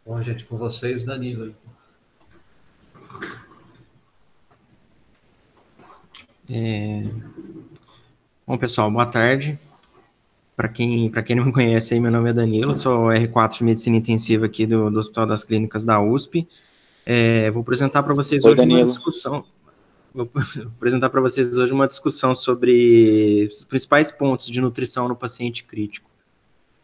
Bom, gente, com vocês, Danilo. Bom, pessoal, boa tarde. Para quem não me conhece, aí, meu nome é Danilo, sou R4 de Medicina Intensiva aqui do Hospital das Clínicas da USP. Vou apresentar para vocês Oi, hoje uma Danilo. discussão. Vou apresentar para vocês hoje uma discussão sobre os principais pontos de nutrição no paciente crítico.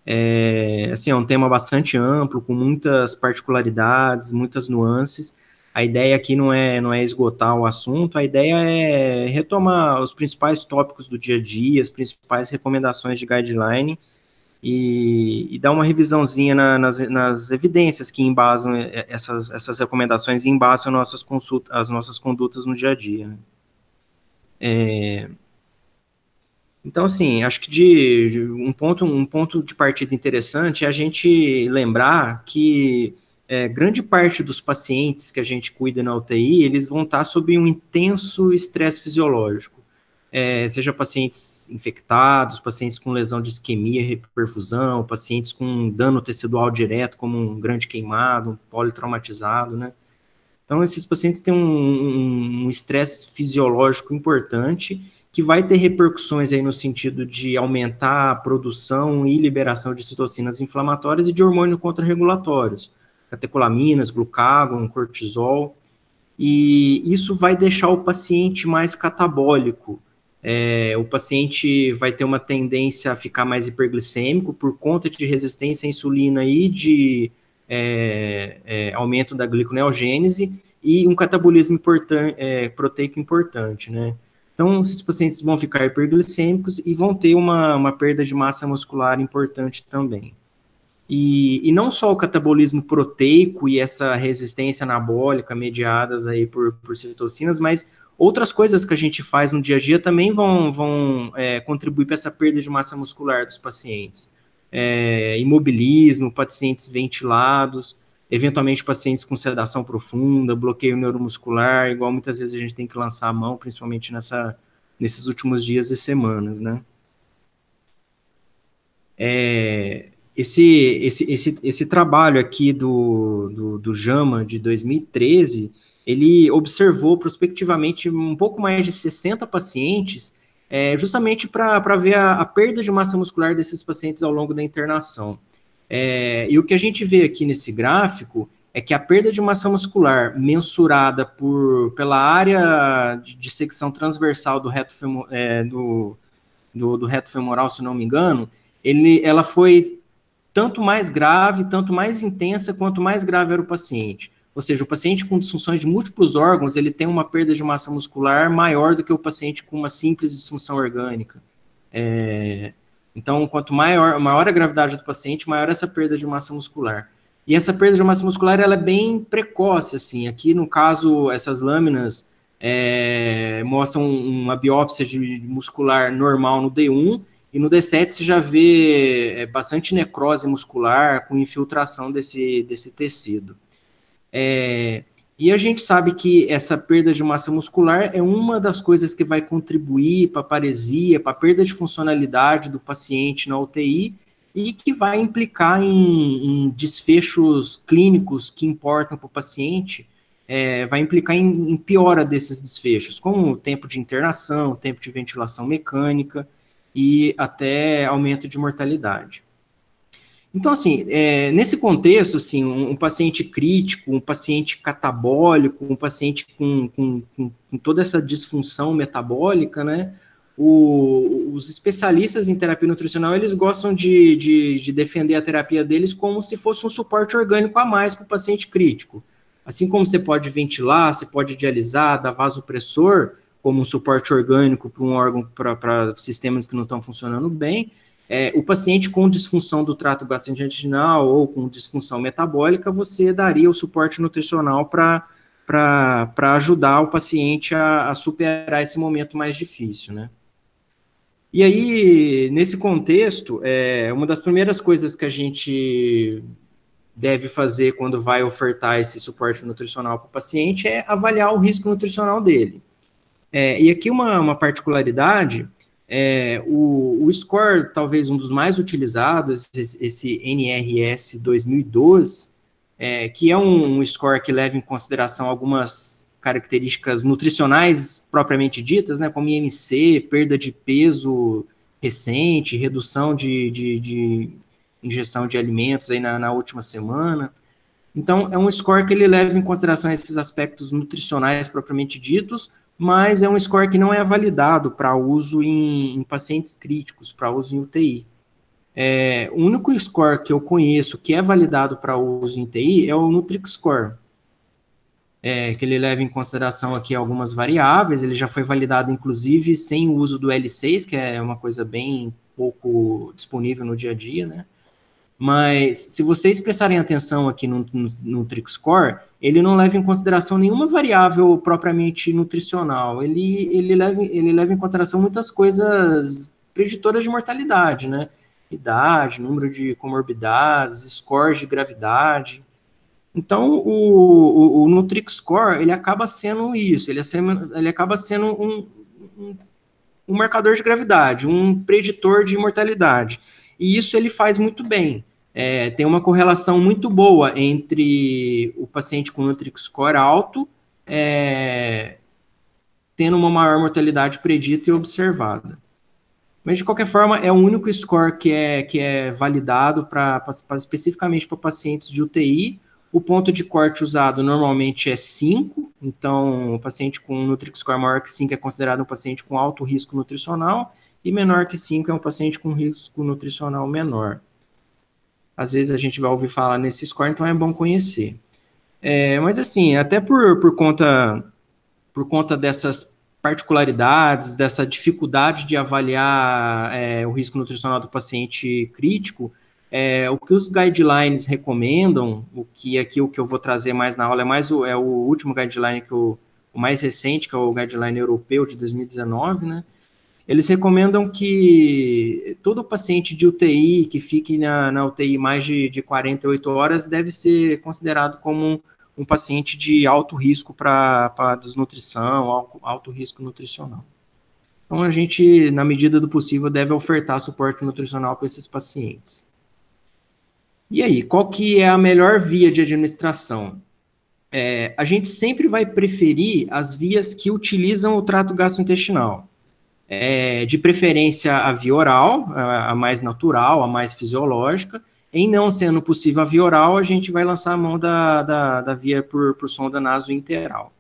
É um tema bastante amplo, com muitas particularidades, muitas nuances. A ideia aqui não é esgotar o assunto, a ideia é retomar os principais tópicos do dia a dia, as principais recomendações de guideline e dar uma revisãozinha nas evidências que embasam essas recomendações e embasam as nossas condutas no dia a dia. Então, assim, acho que um ponto de partida interessante é a gente lembrar que grande parte dos pacientes que a gente cuida na UTI, eles vão estar sob um intenso estresse fisiológico. Seja pacientes infectados, pacientes com lesão de isquemia, reperfusão, pacientes com dano tecidual direto, como um grande queimado, um politraumatizado, né? Então, esses pacientes têm um estresse fisiológico importante, que vai ter repercussões aí no sentido de aumentar a produção e liberação de citocinas inflamatórias e de hormônios contrarregulatórios, catecolaminas, glucagon, cortisol, e isso vai deixar o paciente mais catabólico. O paciente vai ter uma tendência a ficar mais hiperglicêmico por conta de resistência à insulina e de aumento da gliconeogênese e um catabolismo proteico importante, né? Então, esses pacientes vão ficar hiperglicêmicos e vão ter uma perda de massa muscular importante também. E não só o catabolismo proteico e essa resistência anabólica mediadas aí por citocinas, mas outras coisas que a gente faz no dia a dia também vão contribuir para essa perda de massa muscular dos pacientes. Imobilismo, pacientes ventilados, eventualmente pacientes com sedação profunda, bloqueio neuromuscular, igual muitas vezes a gente tem que lançar a mão, principalmente nesses últimos dias e semanas, né? Esse trabalho aqui do JAMA de 2013, ele observou prospectivamente um pouco mais de 60 pacientes, justamente para ver a perda de massa muscular desses pacientes ao longo da internação. E o que a gente vê aqui nesse gráfico é que a perda de massa muscular mensurada pela área de secção transversal do reto femoral, se não me engano, ela foi tanto mais grave, tanto mais intensa, quanto mais grave era o paciente. Ou seja, o paciente com disfunções de múltiplos órgãos, ele tem uma perda de massa muscular maior do que o paciente com uma simples disfunção orgânica. Então, quanto maior a gravidade do paciente, maior essa perda de massa muscular. E essa perda de massa muscular, ela é bem precoce, assim. Aqui, no caso, essas lâminas mostram uma biópsia muscular normal no D1, e no D7 você já vê bastante necrose muscular com infiltração desse tecido. E a gente sabe que essa perda de massa muscular é uma das coisas que vai contribuir para a paresia, para a perda de funcionalidade do paciente na UTI e que vai implicar em desfechos clínicos que importam para o paciente, vai implicar em piora desses desfechos, como o tempo de internação, tempo de ventilação mecânica e até aumento de mortalidade. Então, assim, nesse contexto, assim, um paciente crítico, um paciente catabólico, um paciente com toda essa disfunção metabólica, né, os especialistas em terapia nutricional, eles gostam de defender a terapia deles como se fosse um suporte orgânico a mais para o paciente crítico. Assim como você pode ventilar, você pode dialisar, dar vasopressor, como um suporte orgânico para um órgão, para sistemas que não estão funcionando bem, o paciente com disfunção do trato gastrointestinal ou com disfunção metabólica, você daria o suporte nutricional para ajudar o paciente a superar esse momento mais difícil, né? E aí, nesse contexto, uma das primeiras coisas que a gente deve fazer quando vai ofertar esse suporte nutricional para o paciente é avaliar o risco nutricional dele. E aqui uma particularidade, o score, talvez um dos mais utilizados, esse NRS 2012, que é um score que leva em consideração algumas características nutricionais propriamente ditas, né, como IMC, perda de peso recente, redução de ingestão de alimentos aí na última semana. Então, é um score que ele leva em consideração esses aspectos nutricionais propriamente ditos, mas é um score que não é validado para uso em pacientes críticos, para uso em UTI. O único score que eu conheço que é validado para uso em UTI é o Nutrix Score, que ele leva em consideração aqui algumas variáveis, ele já foi validado, inclusive, sem o uso do L6, que é uma coisa bem pouco disponível no dia a dia, né? Mas, se vocês prestarem atenção aqui no NutriScore, ele não leva em consideração nenhuma variável propriamente nutricional. Ele leva em consideração muitas coisas preditoras de mortalidade, né? Idade, número de comorbidades, scores de gravidade. Então, o NutriScore, ele acaba sendo isso, ele acaba sendo um marcador de gravidade, um preditor de mortalidade. E isso ele faz muito bem. Tem uma correlação muito boa entre o paciente com NutriScore alto tendo uma maior mortalidade predita e observada. Mas, de qualquer forma, é o único score que é validado especificamente para pacientes de UTI. O ponto de corte usado normalmente é 5, então o paciente com NutriScore maior que 5 é considerado um paciente com alto risco nutricional, e menor que 5 é um paciente com risco nutricional menor. Às vezes a gente vai ouvir falar nesse score, então é bom conhecer. Mas assim, até por conta dessas particularidades, dessa dificuldade de avaliar o risco nutricional do paciente crítico, o que os guidelines recomendam, o que eu vou trazer mais na aula é o último guideline, o mais recente, que é o guideline europeu de 2019, né? Eles recomendam que todo paciente de UTI que fique na UTI mais de 48 horas deve ser considerado como um paciente de alto risco para desnutrição, alto risco nutricional. Então, a gente, na medida do possível, deve ofertar suporte nutricional para esses pacientes. E aí, qual que é a melhor via de administração? A gente sempre vai preferir as vias que utilizam o trato gastrointestinal. De preferência a via oral, a mais natural, a mais fisiológica. Em não sendo possível a via oral, a gente vai lançar a mão da via por sonda nasointeral.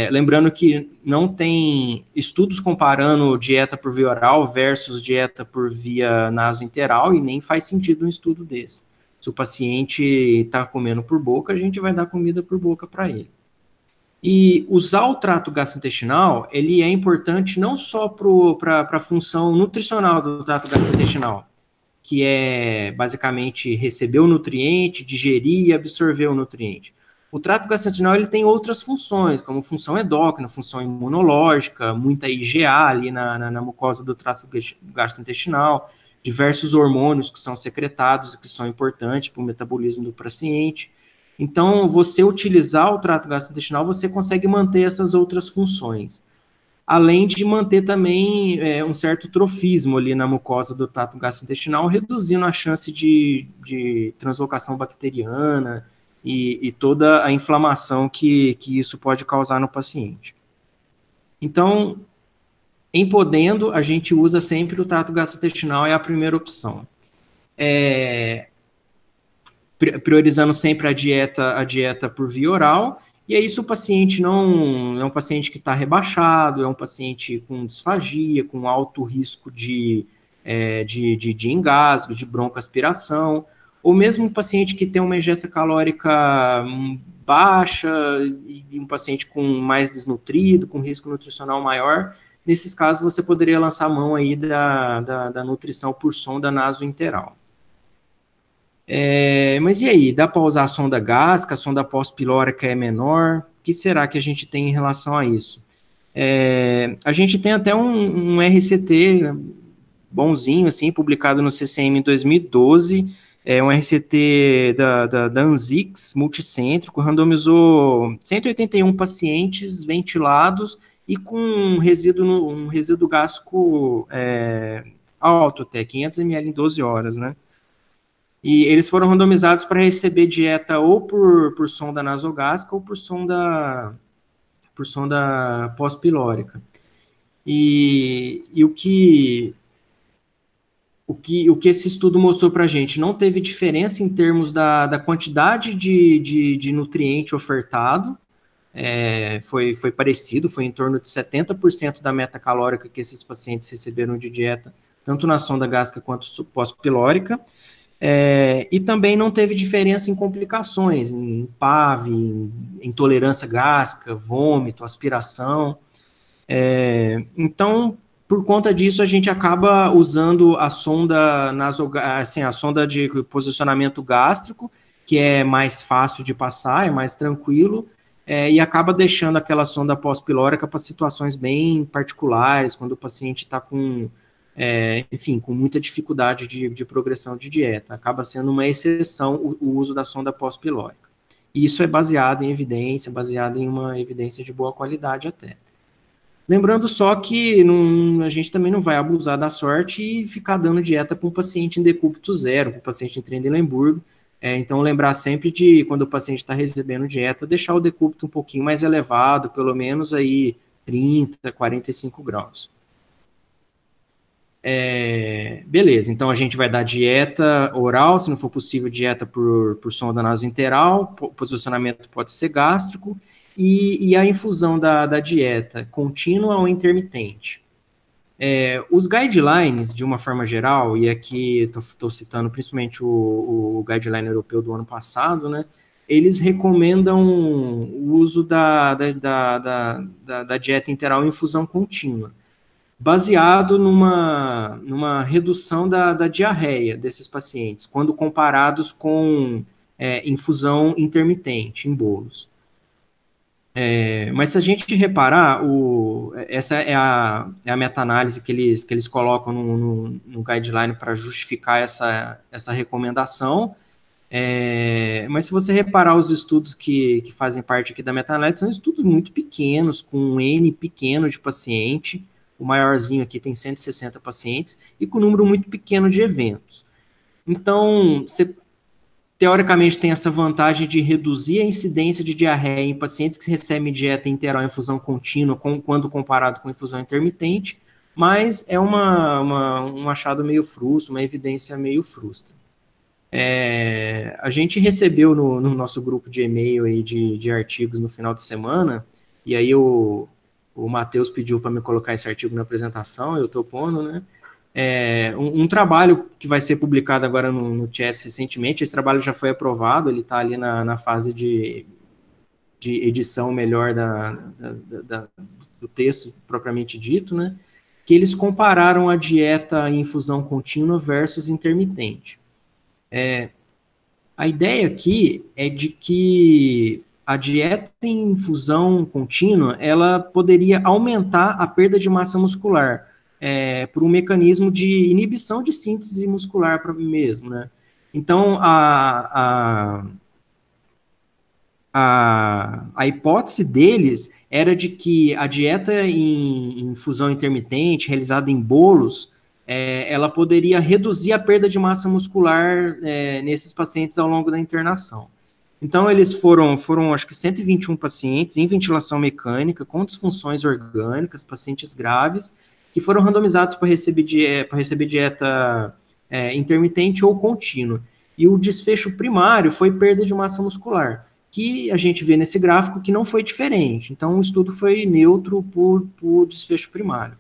Lembrando que não tem estudos comparando dieta por via oral versus dieta por via nasointeral, e nem faz sentido um estudo desse. Se o paciente está comendo por boca, a gente vai dar comida por boca para ele. E usar o trato gastrointestinal, ele é importante não só para a função nutricional do trato gastrointestinal, que é basicamente receber o nutriente, digerir e absorver o nutriente. O trato gastrointestinal ele tem outras funções, como função endócrina, função imunológica, muita IgA ali na mucosa do trato gastrointestinal, diversos hormônios que são secretados e que são importantes para o metabolismo do paciente. Então, você utilizar o trato gastrointestinal, você consegue manter essas outras funções. Além de manter também um certo trofismo ali na mucosa do trato gastrointestinal, reduzindo a chance de translocação bacteriana e toda a inflamação que isso pode causar no paciente. Então, em podendo, a gente usa sempre o trato gastrointestinal, é a primeira opção. Priorizando sempre a dieta por via oral, e aí se o paciente não é um paciente que está rebaixado, é um paciente com disfagia, com alto risco de engasgo, de broncoaspiração, ou mesmo um paciente que tem uma ingesta calórica baixa, e um paciente com mais desnutrido, com risco nutricional maior, nesses casos você poderia lançar a mão aí da nutrição por sonda nasointeral. Mas e aí, dá para usar a sonda gástrica, a sonda pós-pilórica é menor? O que será que a gente tem em relação a isso? A gente tem até um RCT bonzinho, assim, publicado no CCM em 2012, um RCT da ANZIX, multicêntrico, randomizou 181 pacientes ventilados e com um resíduo gástrico alto até, 500 ml em 12 horas, né? E eles foram randomizados para receber dieta ou por sonda nasogástrica ou por sonda pós-pilórica. E o que esse estudo mostrou para a gente? Não teve diferença em termos da quantidade de nutriente ofertado, foi parecido, foi em torno de 70% da meta calórica que esses pacientes receberam de dieta, tanto na sonda gástrica quanto pós-pilórica, e também não teve diferença em complicações, em PAV, em intolerância gástrica, vômito, aspiração. Então, por conta disso, a gente acaba usando a sonda assim, a sonda de posicionamento gástrico, que é mais fácil de passar, é mais tranquilo, e acaba deixando aquela sonda pós-pilórica para situações bem particulares, quando o paciente está com, enfim, com muita dificuldade de progressão de dieta. Acaba sendo uma exceção o uso da sonda pós-pilórica. E isso é baseado em evidência, baseado em uma evidência de boa qualidade até. Lembrando só que a gente também não vai abusar da sorte e ficar dando dieta para um paciente em decúbito zero, para um paciente em Trendelenburg. Então, lembrar sempre de, quando o paciente está recebendo dieta, deixar o decúbito um pouquinho mais elevado, pelo menos aí 30, 45 graus. Beleza, então a gente vai dar dieta oral, se não for possível, dieta por sonda nasointeral, posicionamento pode ser gástrico, e a infusão da dieta contínua ou intermitente. Os guidelines, de uma forma geral, e aqui estou citando principalmente o guideline europeu do ano passado, né, eles recomendam o uso da dieta interal em infusão contínua, baseado numa redução da diarreia desses pacientes, quando comparados com infusão intermitente em bolos. Mas se a gente reparar, essa é a meta-análise que eles colocam no guideline para justificar essa recomendação. Mas se você reparar os estudos que fazem parte aqui da meta-análise, são estudos muito pequenos, com um N pequeno de paciente. O maiorzinho aqui tem 160 pacientes e com um número muito pequeno de eventos. Então, você teoricamente tem essa vantagem de reduzir a incidência de diarreia em pacientes que recebem dieta interal em infusão contínua, quando comparado com infusão intermitente, mas é um achado meio frustro, uma evidência meio frustra. A gente recebeu no nosso grupo de e-mail aí de artigos no final de semana, e aí o Matheus pediu para me colocar esse artigo na apresentação, eu estou pondo, né? Um trabalho que vai ser publicado agora no TS recentemente. Esse trabalho já foi aprovado, ele está ali na fase de edição melhor do texto propriamente dito, né? Que eles compararam a dieta em infusão contínua versus intermitente. A ideia aqui é de que a dieta em infusão contínua, ela poderia aumentar a perda de massa muscular, por um mecanismo de inibição de síntese muscular para mim mesmo, né? Então, a hipótese deles era de que a dieta em infusão intermitente, realizada em bolos, ela poderia reduzir a perda de massa muscular nesses pacientes ao longo da internação. Então, eles foram acho que 121 pacientes em ventilação mecânica, com disfunções orgânicas, pacientes graves, que foram randomizados para receber dieta intermitente ou contínua. E o desfecho primário foi perda de massa muscular, que a gente vê nesse gráfico que não foi diferente. Então, o estudo foi neutro por desfecho primário.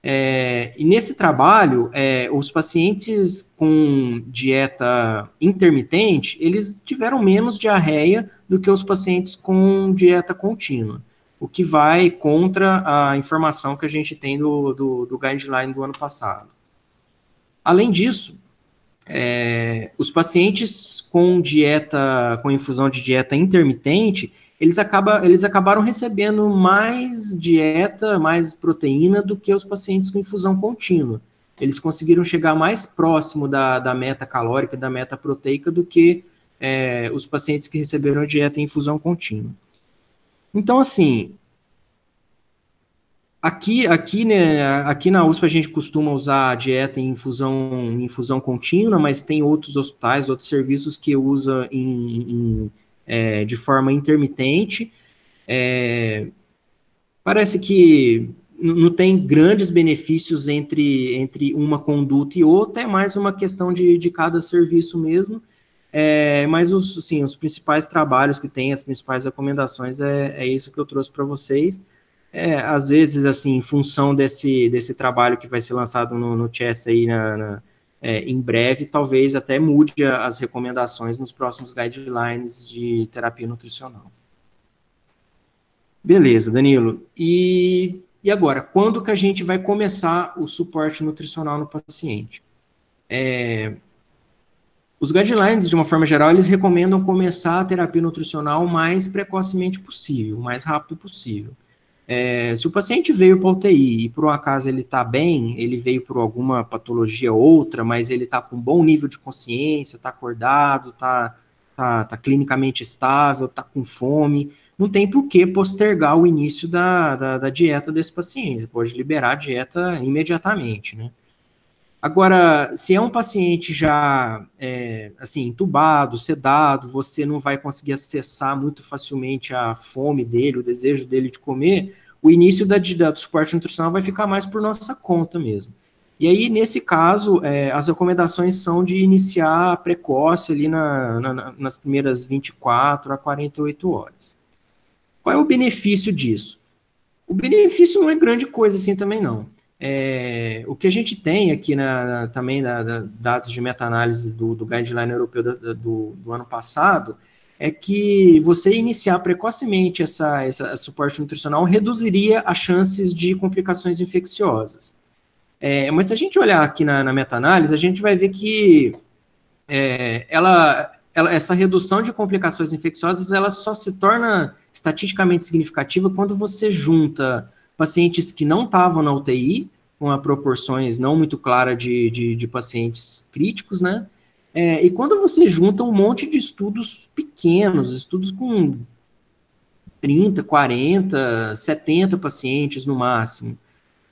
E nesse trabalho, os pacientes com dieta intermitente, eles tiveram menos diarreia do que os pacientes com dieta contínua, o que vai contra a informação que a gente tem do guideline do ano passado. Além disso, os pacientes com infusão de dieta intermitente, eles acabaram recebendo mais dieta, mais proteína do que os pacientes com infusão contínua. Eles conseguiram chegar mais próximo da meta calórica, da meta proteica, do que os pacientes que receberam a dieta em infusão contínua. Então, assim, Aqui na USP a gente costuma usar a dieta em infusão contínua, mas tem outros hospitais, outros serviços que usa de forma intermitente. Parece que não tem grandes benefícios entre uma conduta e outra, é mais uma questão de cada serviço mesmo. Mas os principais trabalhos que tem, as principais recomendações, é isso que eu trouxe para vocês. Às vezes, assim, em função desse trabalho que vai ser lançado no Chess aí em breve, talvez até mude as recomendações nos próximos guidelines de terapia nutricional. Beleza, Danilo. E agora, quando que a gente vai começar o suporte nutricional no paciente? Os guidelines, de uma forma geral, eles recomendam começar a terapia nutricional o mais precocemente possível, o mais rápido possível. Se o paciente veio para a UTI e por um acaso ele está bem, ele veio por alguma patologia ou outra, mas ele está com um bom nível de consciência, está acordado, está clinicamente estável, está com fome, não tem por que postergar o início da dieta desse paciente, você pode liberar a dieta imediatamente, né? Agora, se é um paciente já, assim, entubado, sedado, você não vai conseguir acessar muito facilmente a fome dele, o desejo dele de comer, o início do suporte nutricional vai ficar mais por nossa conta mesmo. E aí, nesse caso, as recomendações são de iniciar precoce ali nas primeiras 24 a 48 horas. Qual é o benefício disso? O benefício não é grande coisa assim também, não. O que a gente tem aqui também dados de meta-análise do guideline europeu do ano passado é que você iniciar precocemente essa suporte nutricional reduziria as chances de complicações infecciosas. Mas se a gente olhar aqui na meta-análise, a gente vai ver que essa redução de complicações infecciosas ela só se torna estatisticamente significativa quando você junta pacientes que não estavam na UTI, com proporções não muito claras de pacientes críticos, né? E quando você junta um monte de estudos pequenos, estudos com 30, 40, 70 pacientes no máximo.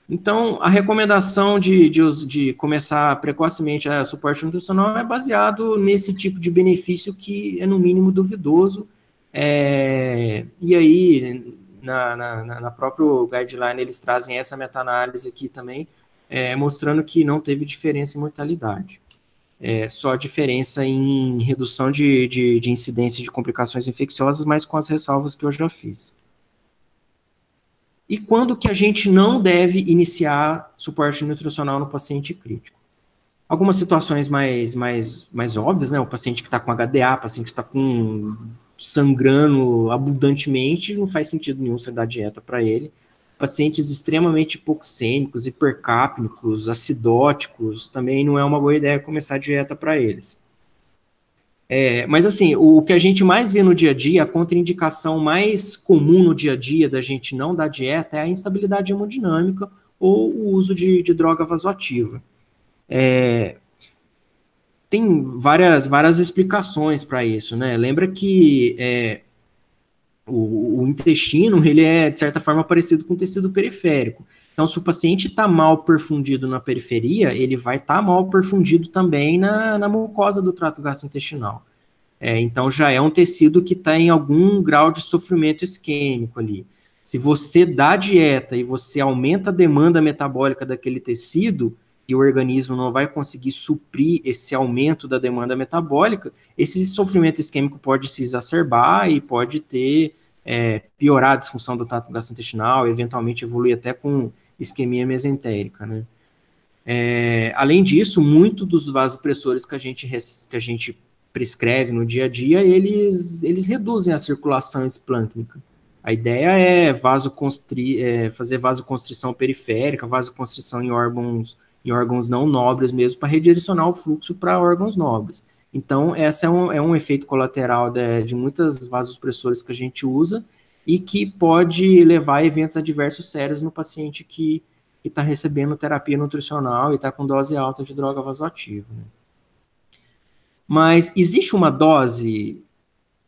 Então, a recomendação de começar precocemente a suporte nutricional é baseado nesse tipo de benefício que é, no mínimo, duvidoso. E aí, na próprio guideline, eles trazem essa meta-análise aqui também, mostrando que não teve diferença em mortalidade. Só diferença em redução de incidência de complicações infecciosas, mas com as ressalvas que eu já fiz. E quando que a gente não deve iniciar suporte nutricional no paciente crítico? Algumas situações mais óbvias, né? O paciente que está com HDA, o paciente que está sangrando abundantemente, não faz sentido nenhum você dar dieta para ele. Pacientes extremamente hipoxêmicos, hipercápnicos, acidóticos, também não é uma boa ideia começar a dieta para eles. Mas assim, o que a gente mais vê no dia a dia, a contraindicação mais comum no dia a dia da gente não dar dieta é a instabilidade hemodinâmica ou o uso de droga vasoativa. Tem várias explicações para isso, né? Lembra que o intestino, ele é, de certa forma, parecido com o tecido periférico. Então, se o paciente está mal perfundido na periferia, ele vai estar mal perfundido também na mucosa do trato gastrointestinal. Então, já é um tecido que está em algum grau de sofrimento isquêmico ali. Se você dá dieta e você aumenta a demanda metabólica daquele tecido, e o organismo não vai conseguir suprir esse aumento da demanda metabólica, esse sofrimento isquêmico pode se exacerbar e pode piorar a disfunção do trato gastrointestinal, eventualmente evoluir até com isquemia mesentérica, né? Além disso, muito dos vasopressores que a gente prescreve no dia a dia, eles reduzem a circulação esplâncnica. A ideia é fazer vasoconstrição periférica, vasoconstrição em órgãos não nobres mesmo, para redirecionar o fluxo para órgãos nobres. Então, esse é um efeito colateral de muitas vasopressores que a gente usa e que pode levar a eventos adversos sérios no paciente que está recebendo terapia nutricional e está com dose alta de droga vasoativa, né? Mas existe uma dose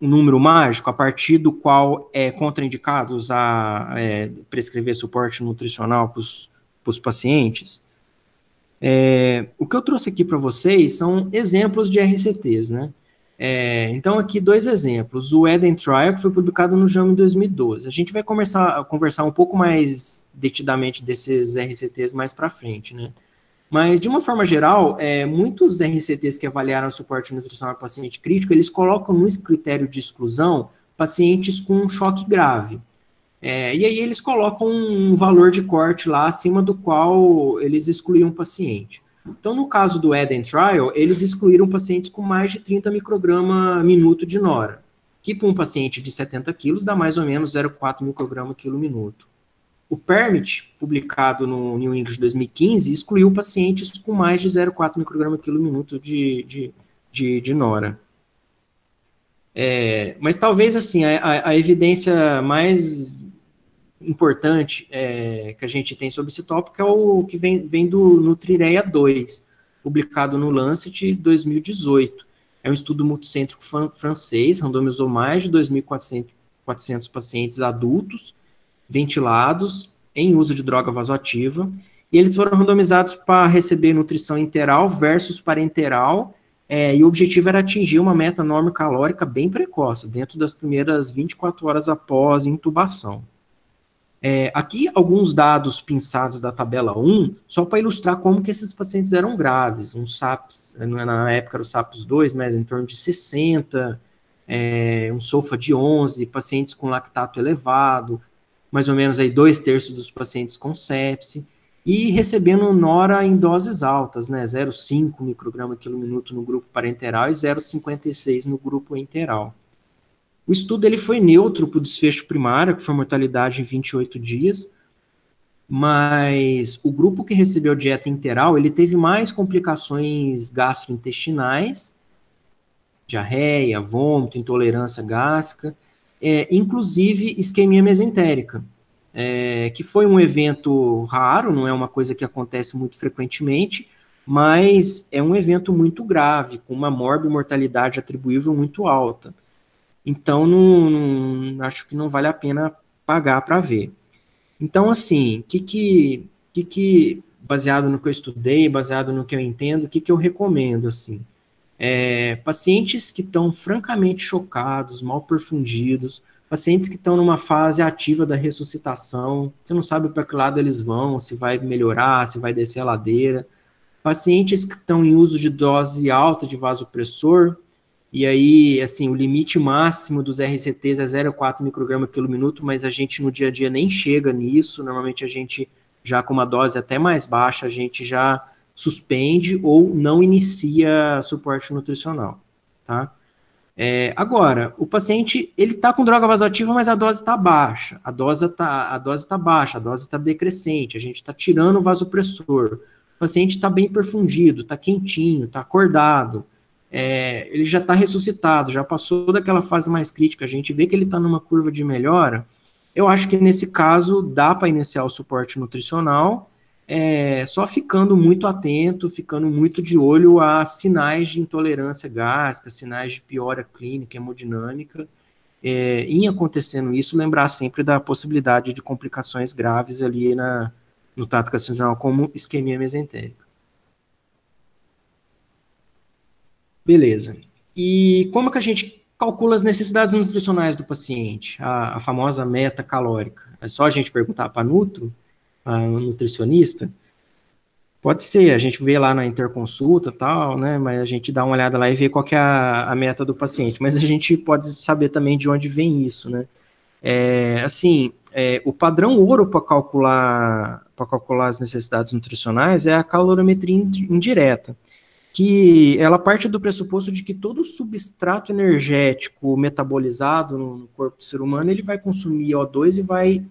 um número mágico a partir do qual é contraindicado usar, prescrever suporte nutricional para os pacientes? O que eu trouxe aqui para vocês são exemplos de RCTs, né? Então, aqui 2 exemplos. O Eden Trial, que foi publicado no JAMA em 2012. A gente vai conversar um pouco mais detidamente desses RCTs mais para frente, né? Mas, de uma forma geral, muitos RCTs que avaliaram o suporte nutricional para paciente crítico, eles colocam no critério de exclusão pacientes com um choque grave. E aí eles colocam um valor de corte lá acima do qual eles excluíam o paciente. Então, no caso do Eden Trial, eles excluíram pacientes com mais de 30 micrograma minuto de nora, que para um paciente de 70 quilos dá mais ou menos 0,4 micrograma quilo minuto. O PERMIT, publicado no New England de 2015, excluiu pacientes com mais de 0,4 micrograma quilo minuto de nora. Mas talvez, assim, a evidência mais importante que a gente tem sobre esse tópico é o que vem do Nutrireia 2, publicado no Lancet 2018. É um estudo multicêntrico francês, randomizou mais de 2.400 pacientes adultos, ventilados, em uso de droga vasoativa, e eles foram randomizados para receber nutrição interal versus parenteral, e o objetivo era atingir uma meta norma calórica bem precoce, dentro das primeiras 24 horas após intubação. Aqui, alguns dados pinçados da tabela 1, só para ilustrar como que esses pacientes eram graves. Um SAPS, na época era o SAPS 2, mas em torno de 60, um SOFA de 11, pacientes com lactato elevado, mais ou menos aí 2/3 dos pacientes com sepse, e recebendo nora em doses altas, né, 0,5 micrograma quilo minuto no grupo parenteral e 0,56 no grupo enteral. O estudo ele foi neutro para o desfecho primário, que foi mortalidade em 28 dias, mas o grupo que recebeu dieta interal, ele teve mais complicações gastrointestinais, diarreia, vômito, intolerância gástrica, inclusive isquemia mesentérica, que foi um evento raro, não é uma coisa que acontece muito frequentemente, mas é um evento muito grave, com uma morbimortalidade atribuível muito alta. Então, acho que não vale a pena pagar para ver. Então, assim, baseado no que eu estudei, baseado no que eu entendo, o que eu recomendo, assim? Pacientes que estão francamente chocados, mal perfundidos, pacientes que estão numa fase ativa da ressuscitação, você não sabe para que lado eles vão, se vai melhorar, se vai descer a ladeira, pacientes que estão em uso de dose alta de vasopressor, e aí, assim, o limite máximo dos RCTs é 0,4 micrograma quilo minuto, mas a gente no dia a dia nem chega nisso, normalmente a gente já com uma dose até mais baixa, a gente já suspende ou não inicia suporte nutricional, tá? Agora, o paciente, ele tá com droga vasoativa, mas a dose está baixa, a dose está decrescente, a gente está tirando o vasopressor, o paciente está bem perfundido, está quentinho, está acordado, ele já está ressuscitado, já passou daquela fase mais crítica, a gente vê que ele está numa curva de melhora. Eu acho que nesse caso dá para iniciar o suporte nutricional, só ficando muito atento, ficando muito de olho a sinais de intolerância gástrica, sinais de piora clínica, hemodinâmica. Em acontecendo isso, lembrar sempre da possibilidade de complicações graves ali no trato gastrointestinal, como isquemia mesentérica. Beleza. E como que a gente calcula as necessidades nutricionais do paciente? A famosa meta calórica. É só a gente perguntar para a nutricionista? Pode ser, a gente vê lá na interconsulta e tal, né, mas a gente dá uma olhada lá e vê qual que é a meta do paciente, mas a gente pode saber também de onde vem isso, né. O padrão ouro para calcular as necessidades nutricionais é a calorimetria indireta, que ela parte do pressuposto de que todo substrato energético metabolizado no corpo do ser humano, ele vai consumir O2 e vai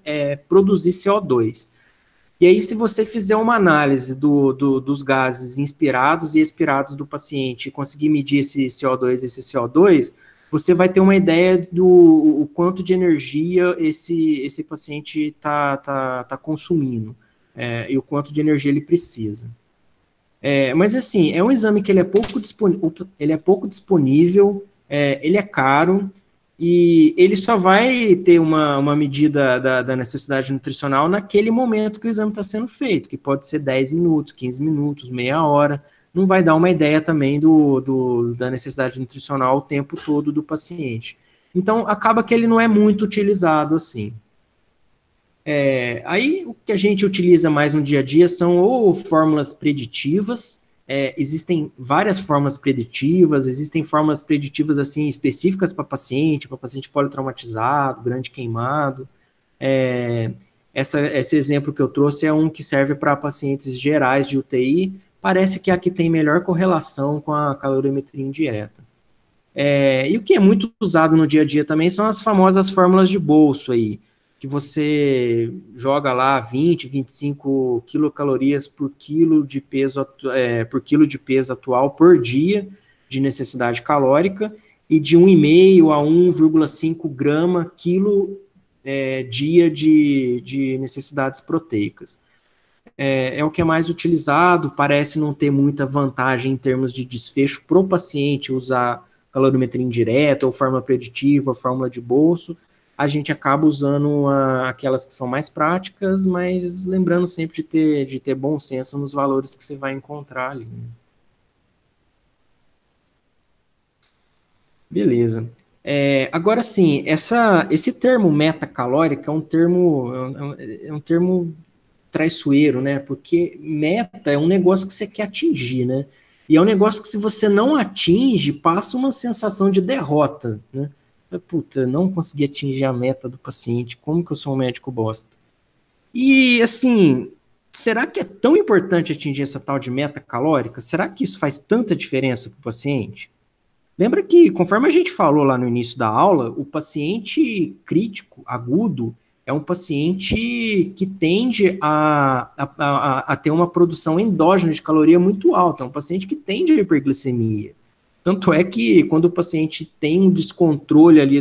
produzir CO2. E aí, se você fizer uma análise dos gases inspirados e expirados do paciente e conseguir medir esse CO2, você vai ter uma ideia do quanto de energia esse paciente tá consumindo, e o quanto de energia ele precisa. Mas assim, é um exame que ele é pouco disponível, ele é caro, E ele só vai ter uma medida da necessidade nutricional naquele momento que o exame está sendo feito, que pode ser 10 minutos, 15 minutos, meia hora. Não vai dar uma ideia também da necessidade nutricional o tempo todo do paciente. Então, acaba que ele não é muito utilizado assim. Aí, o que a gente utiliza mais no dia a dia são ou fórmulas preditivas. Existem várias fórmulas preditivas, existem fórmulas preditivas assim específicas para paciente politraumatizado, grande queimado. Esse exemplo que eu trouxe é um que serve para pacientes gerais de UTI, parece que é a que tem melhor correlação com a calorimetria indireta. E o que é muito usado no dia a dia também são as famosas fórmulas de bolso aí, que você joga lá 20, 25 quilocalorias por quilo de peso atual por dia de necessidade calórica e de 1,5 a 1,5 grama quilo dia de necessidades proteicas. É o que é mais utilizado, parece não ter muita vantagem em termos de desfecho para o paciente usar calorimetria indireta, ou fórmula preditiva, ou fórmula de bolso. A gente acaba usando aquelas que são mais práticas, mas lembrando sempre de ter bom senso nos valores que você vai encontrar ali. Beleza. Agora sim, esse termo meta calórica é um termo traiçoeiro, né? Porque meta é um negócio que você quer atingir, né? E é um negócio que se você não atinge, passa uma sensação de derrota, né? Puta, não consegui atingir a meta do paciente, como que eu sou um médico bosta? E, assim, será que é tão importante atingir essa tal de meta calórica? Será que isso faz tanta diferença para o paciente? Lembra que, conforme a gente falou lá no início da aula, o paciente crítico, agudo, é um paciente que tende a ter uma produção endógena de caloria muito alta, é um paciente que tende a hiperglicemia. Tanto é que quando o paciente tem um descontrole ali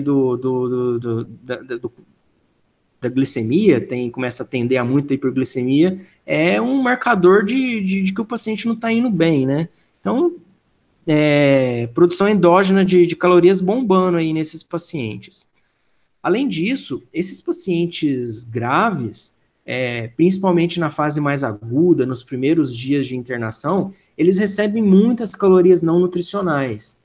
da glicemia, começa a tender a muita hiperglicemia, é um marcador de que o paciente não está indo bem, né? Então, produção endógena de calorias bombando aí nesses pacientes. Além disso, esses pacientes graves, principalmente na fase mais aguda, nos primeiros dias de internação, eles recebem muitas calorias não nutricionais.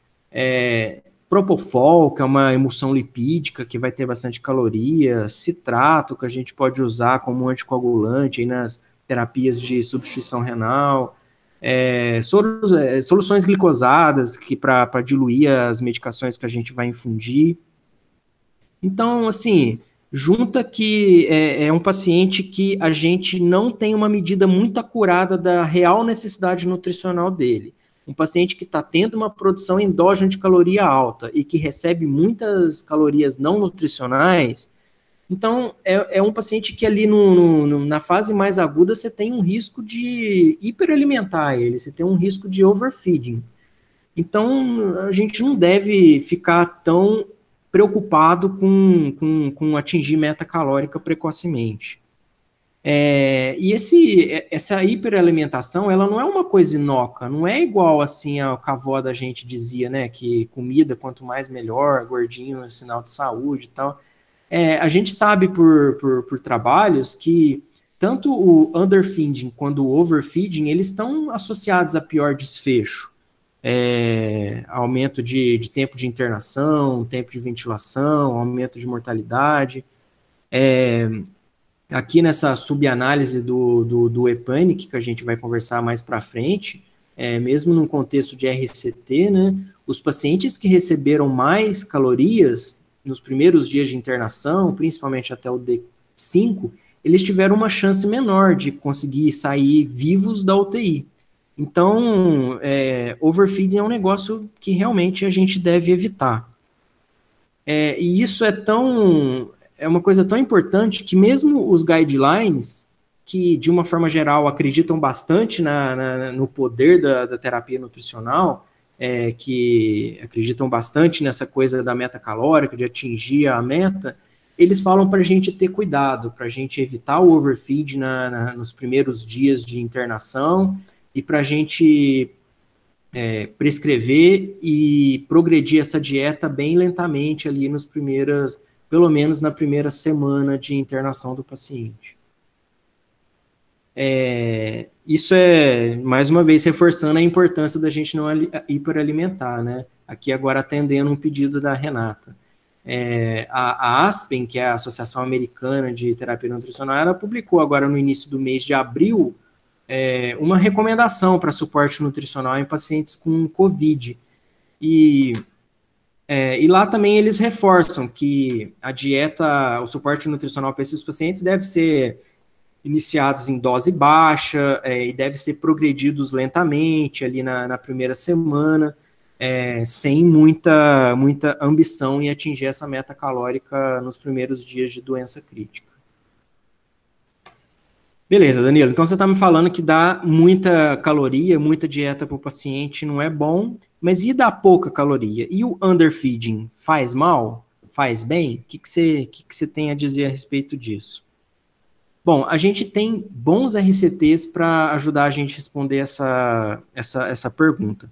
Propofol, que é uma emulsão lipídica que vai ter bastante caloria, citrato, que a gente pode usar como anticoagulante aí nas terapias de substituição renal, soluções glicosadas para diluir as medicações que a gente vai infundir. Então, assim, junta que é um paciente que a gente não tem uma medida muito acurada da real necessidade nutricional dele. Um paciente que está tendo uma produção endógena de caloria alta e que recebe muitas calorias não nutricionais, então é um paciente que ali na fase mais aguda você tem um risco de hiperalimentar ele, você tem um risco de overfeeding. Então, a gente não deve ficar tão preocupado com atingir meta calórica precocemente. E essa hiperalimentação, ela não é uma coisa inócua, não é igual assim a avó da gente dizia, né, que comida quanto mais melhor, gordinho é sinal de saúde e tal. A gente sabe por trabalhos que tanto o underfeeding quanto o overfeeding, eles estão associados a pior desfecho. Aumento de tempo de internação, tempo de ventilação, aumento de mortalidade. Aqui nessa subanálise do EPANIC, que a gente vai conversar mais para frente, mesmo num contexto de RCT, né, os pacientes que receberam mais calorias nos primeiros dias de internação, principalmente até o D5, eles tiveram uma chance menor de conseguir sair vivos da UTI. Então, overfeeding é um negócio que realmente a gente deve evitar. E isso é uma coisa tão importante que mesmo os guidelines, que de uma forma geral acreditam bastante no poder da terapia nutricional, que acreditam bastante nessa coisa da meta calórica, de atingir a meta, eles falam para a gente ter cuidado, para a gente evitar o overfeed nos primeiros dias de internação, e para a gente prescrever e progredir essa dieta bem lentamente ali pelo menos na primeira semana de internação do paciente. Isso mais uma vez, reforçando a importância da gente não hiperalimentar, né? Aqui agora atendendo um pedido da Renata. A ASPEN, que é a Associação Americana de Terapia Nutricional, ela publicou agora no início do mês de abril uma recomendação para suporte nutricional em pacientes com COVID. E lá também eles reforçam que a dieta, o suporte nutricional para esses pacientes deve ser iniciados em dose baixa e deve ser progredidos lentamente ali na primeira semana, sem muita ambição em atingir essa meta calórica nos primeiros dias de doença crítica. Beleza, Danilo, então você está me falando que dá muita caloria, muita dieta para o paciente não é bom, mas e dá pouca caloria? E o underfeeding faz mal? Faz bem? O que você tem a dizer a respeito disso? Bom, a gente tem bons RCTs para ajudar a gente a responder essa pergunta.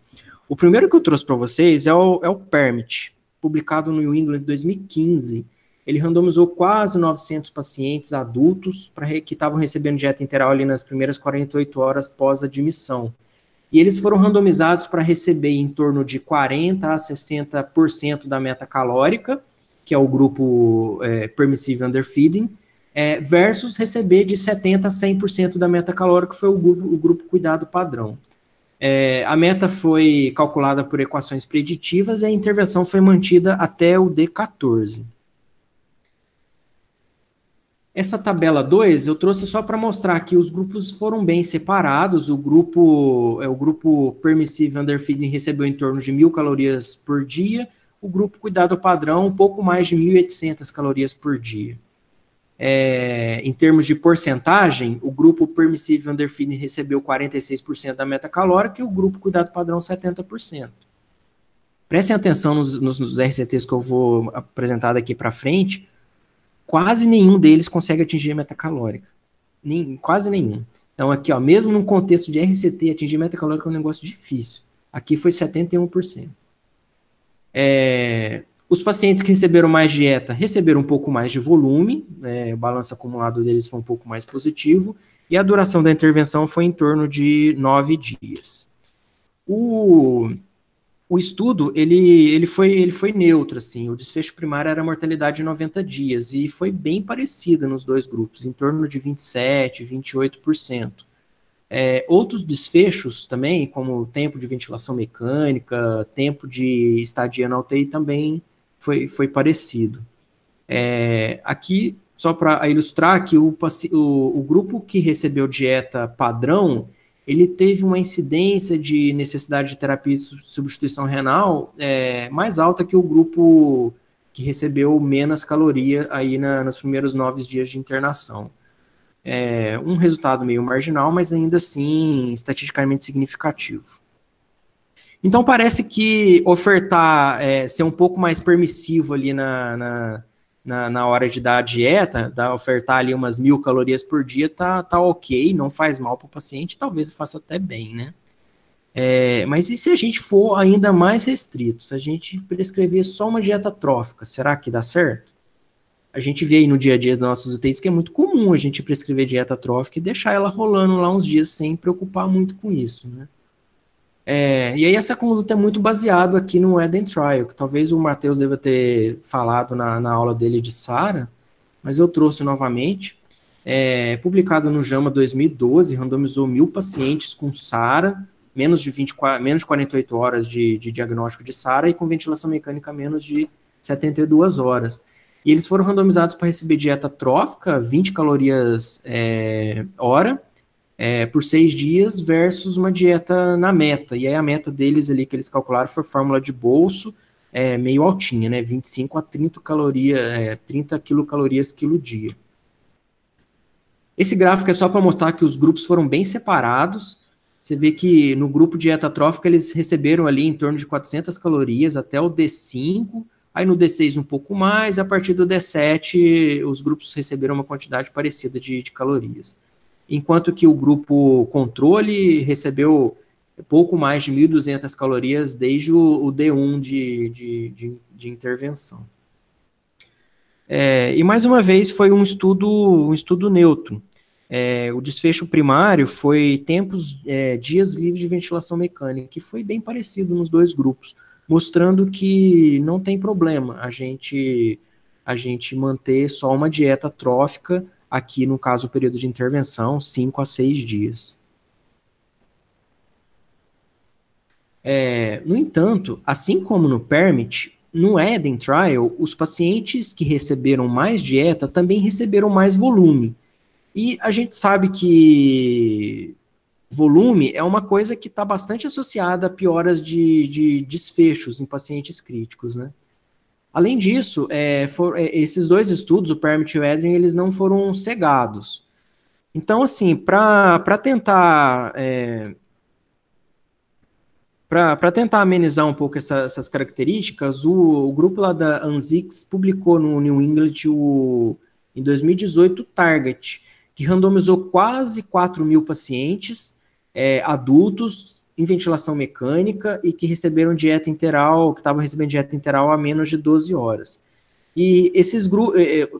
O primeiro que eu trouxe para vocês é o PERMIT, publicado no New England em 2015. Ele randomizou quase 900 pacientes adultos que estavam recebendo dieta integral ali nas primeiras 48 horas pós-admissão. E eles foram randomizados para receber em torno de 40% a 60% da meta calórica, que é o grupo Permissive Underfeeding, versus receber de 70% a 100% da meta calórica, que foi o grupo cuidado padrão. A meta foi calculada por equações preditivas e a intervenção foi mantida até o D14. Essa tabela 2 eu trouxe só para mostrar que os grupos foram bem separados. O grupo Permissive Underfeeding recebeu em torno de 1.000 calorias por dia, o grupo cuidado padrão um pouco mais de 1.800 calorias por dia. Em termos de porcentagem, o grupo Permissive Underfeeding recebeu 46% da meta calórica e o grupo cuidado padrão 70%. Prestem atenção nos RCTs que eu vou apresentar daqui para frente. Quase nenhum deles consegue atingir a meta calórica. Quase nenhum. Então, aqui, ó, mesmo num contexto de RCT, atingir meta calórica é um negócio difícil. Aqui foi 71%. Os pacientes que receberam mais dieta receberam um pouco mais de volume, o balanço acumulado deles foi um pouco mais positivo, e a duração da intervenção foi em torno de 9 dias. O estudo, ele foi neutro, assim, o desfecho primário era a mortalidade de 90 dias, e foi bem parecida nos dois grupos, em torno de 27%, 28%. Outros desfechos também, como tempo de ventilação mecânica, tempo de estadia na UTI também foi parecido. Aqui, só para ilustrar, que o grupo que recebeu dieta padrão, ele teve uma incidência de necessidade de terapia de substituição renal mais alta que o grupo que recebeu menos caloria aí nos primeiros 9 dias de internação. Um resultado meio marginal, mas ainda assim estatisticamente significativo. Então parece que ofertar, ser um pouco mais permissivo ali na hora de dar a dieta, ofertar ali umas 1.000 calorias por dia, tá ok, não faz mal para o paciente, talvez faça até bem, né? Mas e se a gente for ainda mais restrito, se a gente prescrever só uma dieta trófica, será que dá certo? A gente vê aí no dia a dia dos nossos UTIs que é muito comum a gente prescrever dieta trófica e deixar ela rolando lá uns dias sem preocupar muito com isso, né? E aí essa conduta é muito baseado aqui no Eden Trial, que talvez o Matheus deva ter falado na aula dele de SARA, mas eu trouxe novamente. Publicado no JAMA 2012, randomizou 1.000 pacientes com SARA, menos de 48 horas de diagnóstico de SARA e com ventilação mecânica menos de 72 horas. E eles foram randomizados para receber dieta trófica, 20 calorias hora, por 6 dias, versus uma dieta na meta. E aí a meta deles ali que eles calcularam foi fórmula de bolso, meio altinha, né? 25 a 30 quilocalorias quilo dia. Esse gráfico é só para mostrar que os grupos foram bem separados. Você vê que no grupo dieta trófica eles receberam ali em torno de 400 calorias até o D5, aí no D6 um pouco mais, a partir do D7 os grupos receberam uma quantidade parecida de calorias. Enquanto que o grupo controle recebeu pouco mais de 1.200 calorias desde o D1 de intervenção. E mais uma vez foi um estudo neutro. O desfecho primário foi dias livres de ventilação mecânica, que foi bem parecido nos dois grupos, mostrando que não tem problema a gente manter só uma dieta trófica, aqui no caso o período de intervenção, 5 a 6 dias. No entanto, assim como no PERMIT, no EDEN Trial, os pacientes que receberam mais dieta também receberam mais volume. E a gente sabe que volume é uma coisa que está bastante associada a pioras de desfechos em pacientes críticos, né? Além disso, esses dois estudos, o PERMIT e o EDEN, eles não foram cegados. Então, assim, para tentar amenizar um pouco essas características, o grupo lá da ANZIX publicou no New England em 2018 o Target, que randomizou quase 4.000 pacientes adultos em ventilação mecânica e que receberam dieta enteral, que estavam recebendo dieta enteral há menos de 12 horas. E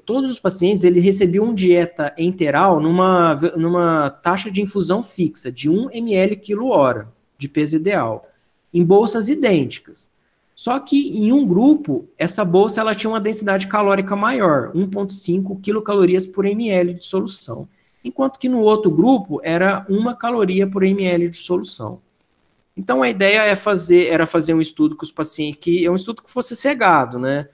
todos os pacientes, eles recebiam dieta enteral numa taxa de infusão fixa, de 1 ml quilo-hora de peso ideal, em bolsas idênticas. Só que em um grupo, essa bolsa ela tinha uma densidade calórica maior, 1,5 quilocalorias por ml de solução. Enquanto que no outro grupo era 1 caloria por ml de solução. Então a ideia era fazer um estudo com os pacientes, que é um estudo que fosse cegado, né?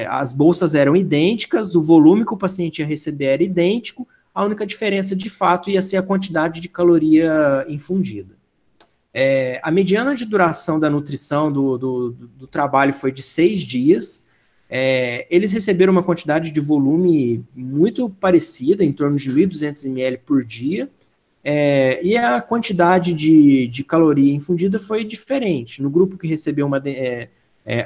As bolsas eram idênticas, o volume que o paciente ia receber era idêntico, a única diferença de fato ia ser a quantidade de caloria infundida. A mediana de duração da nutrição do trabalho foi de 6 dias. Eles receberam uma quantidade de volume muito parecida, em torno de 1.200 ml por dia, e a quantidade de caloria infundida foi diferente. No grupo que recebeu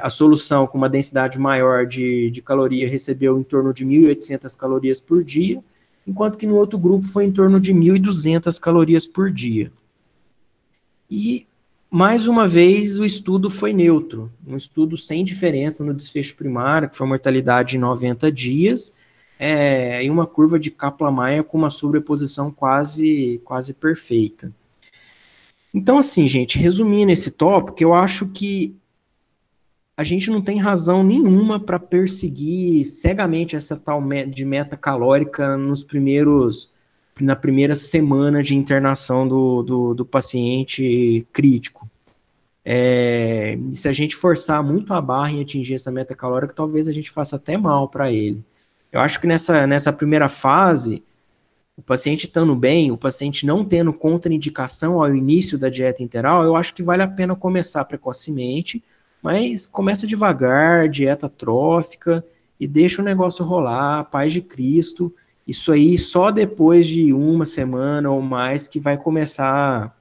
a solução com uma densidade maior de caloria recebeu em torno de 1.800 calorias por dia, enquanto que no outro grupo foi em torno de 1.200 calorias por dia. E, mais uma vez, o estudo foi neutro, um estudo sem diferença no desfecho primário, que foi mortalidade em 90 dias, e uma curva de Kaplan-Meier com uma sobreposição quase perfeita. Então, assim, gente, resumindo esse tópico, eu acho que a gente não tem razão nenhuma para perseguir cegamente essa tal de meta calórica na primeira semana de internação do paciente crítico. Se a gente forçar muito a barra em atingir essa meta calórica, talvez a gente faça até mal para ele. Eu acho que nessa primeira fase, o paciente estando bem, o paciente não tendo contraindicação ao início da dieta enteral, eu acho que vale a pena começar precocemente, mas começa devagar, dieta trófica, e deixa o negócio rolar, paz de Cristo. Isso aí só depois de uma semana ou mais que vai começar,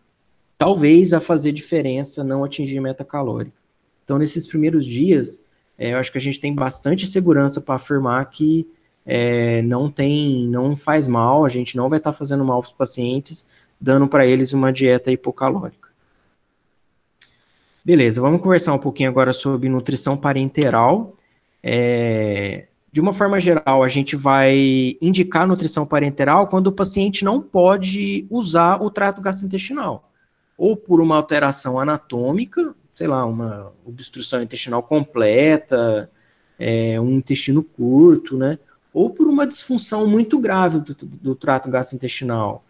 talvez, a fazer diferença não atingir meta calórica. Então, nesses primeiros dias, eu acho que a gente tem bastante segurança para afirmar que não faz mal, a gente não vai estar fazendo mal para os pacientes, dando para eles uma dieta hipocalórica. Beleza, vamos conversar um pouquinho agora sobre nutrição parenteral. De uma forma geral, a gente vai indicar nutrição parenteral quando o paciente não pode usar o trato gastrointestinal, ou por uma alteração anatômica, sei lá, uma obstrução intestinal completa, um intestino curto, né? Ou por uma disfunção muito grave do trato gastrointestinal,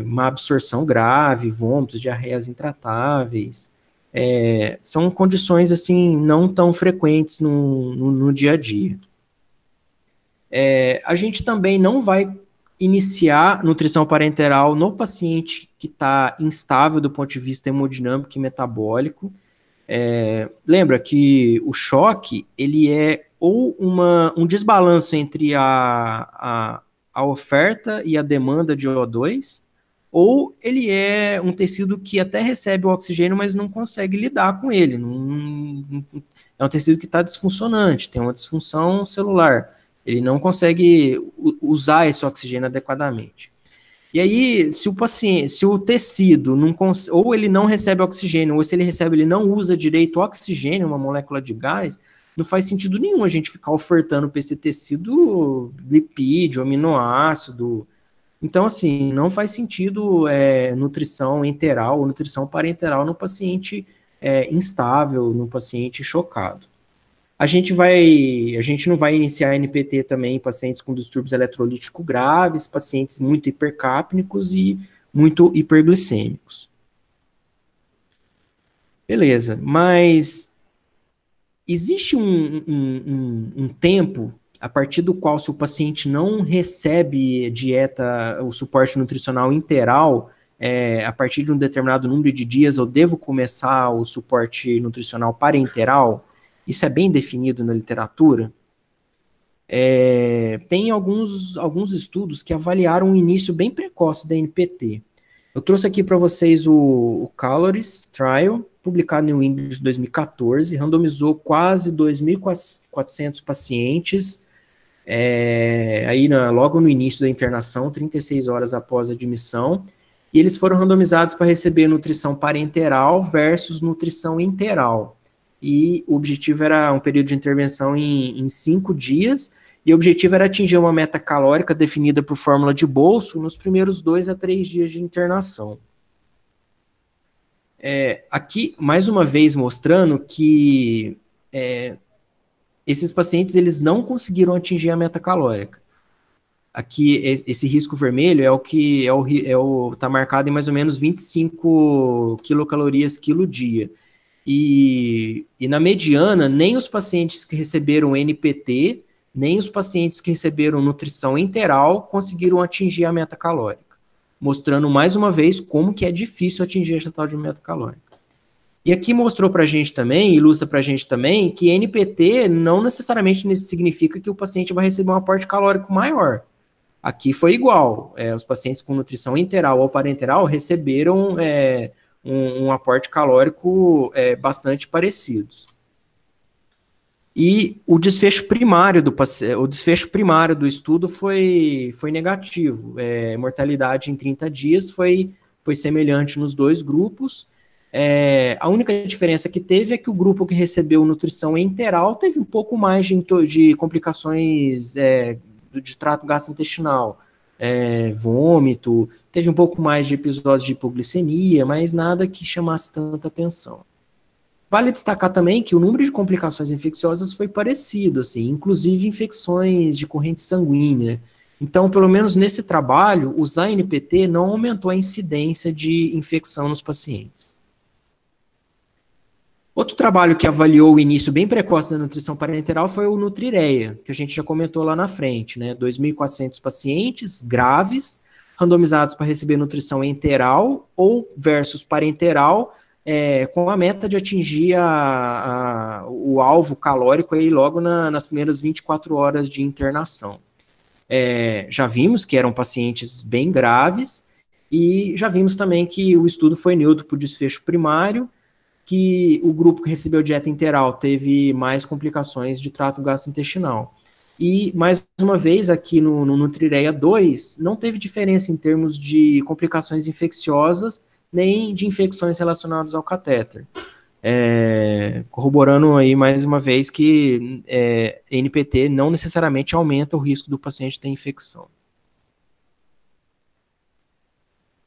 uma absorção grave, vômitos, diarreias intratáveis. São condições assim não tão frequentes no dia a dia. A gente também não vai iniciar nutrição parenteral no paciente que está instável do ponto de vista hemodinâmico e metabólico. Lembra que o choque ele é ou um desbalanço entre a oferta e a demanda de O2, ou ele é um tecido que até recebe o oxigênio, mas não consegue lidar com ele. É um tecido que está disfuncionante, tem uma disfunção celular. Ele não consegue usar esse oxigênio adequadamente. E aí, se o paciente, se o tecido não ou ele não recebe oxigênio, ou se ele recebe, ele não usa direito o oxigênio, uma molécula de gás, não faz sentido nenhum a gente ficar ofertando para esse tecido lipídio, aminoácido. Então, assim, não faz sentido nutrição enteral ou nutrição parenteral no paciente instável, no paciente chocado. A gente não vai iniciar NPT também em pacientes com distúrbios eletrolíticos graves, pacientes muito hipercápnicos e muito hiperglicêmicos. Beleza, mas existe um tempo a partir do qual, se o paciente não recebe dieta, o suporte nutricional integral, a partir de um determinado número de dias, eu devo começar o suporte nutricional parenteral? Isso é bem definido na literatura. Tem alguns estudos que avaliaram um início bem precoce da NPT. Eu trouxe aqui para vocês o Calories Trial, publicado em New England de 2014, randomizou quase 2.400 pacientes, logo no início da internação, 36 horas após a admissão, e eles foram randomizados para receber nutrição parenteral versus nutrição enteral. E o objetivo era um período de intervenção em 5 dias, e o objetivo era atingir uma meta calórica definida por fórmula de bolso nos primeiros 2 a 3 dias de internação. Aqui, mais uma vez, mostrando que esses pacientes eles não conseguiram atingir a meta calórica. Aqui, esse risco vermelho é o que está marcado em mais ou menos 25 quilocalorias quilo dia. E na mediana, nem os pacientes que receberam NPT, nem os pacientes que receberam nutrição enteral conseguiram atingir a meta calórica, mostrando mais uma vez como que é difícil atingir essa tal de meta calórica. E aqui mostrou para a gente também, ilustra para a gente também, que NPT não necessariamente significa que o paciente vai receber um aporte calórico maior. Aqui foi igual, os pacientes com nutrição enteral ou parenteral receberam um aporte calórico bastante parecidos. E o desfecho primário do estudo foi negativo. Mortalidade em 30 dias foi semelhante nos dois grupos. A única diferença que teve é que o grupo que recebeu nutrição enteral teve um pouco mais de complicações de trato gastrointestinal. Vômito, teve um pouco mais de episódios de hipoglicemia, mas nada que chamasse tanta atenção. Vale destacar também que o número de complicações infecciosas foi parecido, assim, inclusive infecções de corrente sanguínea. Então, pelo menos nesse trabalho, usar NPT não aumentou a incidência de infecção nos pacientes. Outro trabalho que avaliou o início bem precoce da nutrição parenteral foi o Nutrireia, que a gente já comentou lá na frente, né? 2.400 pacientes graves, randomizados para receber nutrição enteral ou versus parenteral, com a meta de atingir o alvo calórico aí logo nas primeiras 24 horas de internação. Já vimos que eram pacientes bem graves e já vimos também que o estudo foi neutro para o desfecho primário, que o grupo que recebeu dieta enteral teve mais complicações de trato gastrointestinal. E, mais uma vez, aqui no Nutrireia 2, não teve diferença em termos de complicações infecciosas, nem de infecções relacionadas ao catéter. Corroborando aí, mais uma vez, que NPT não necessariamente aumenta o risco do paciente ter infecção.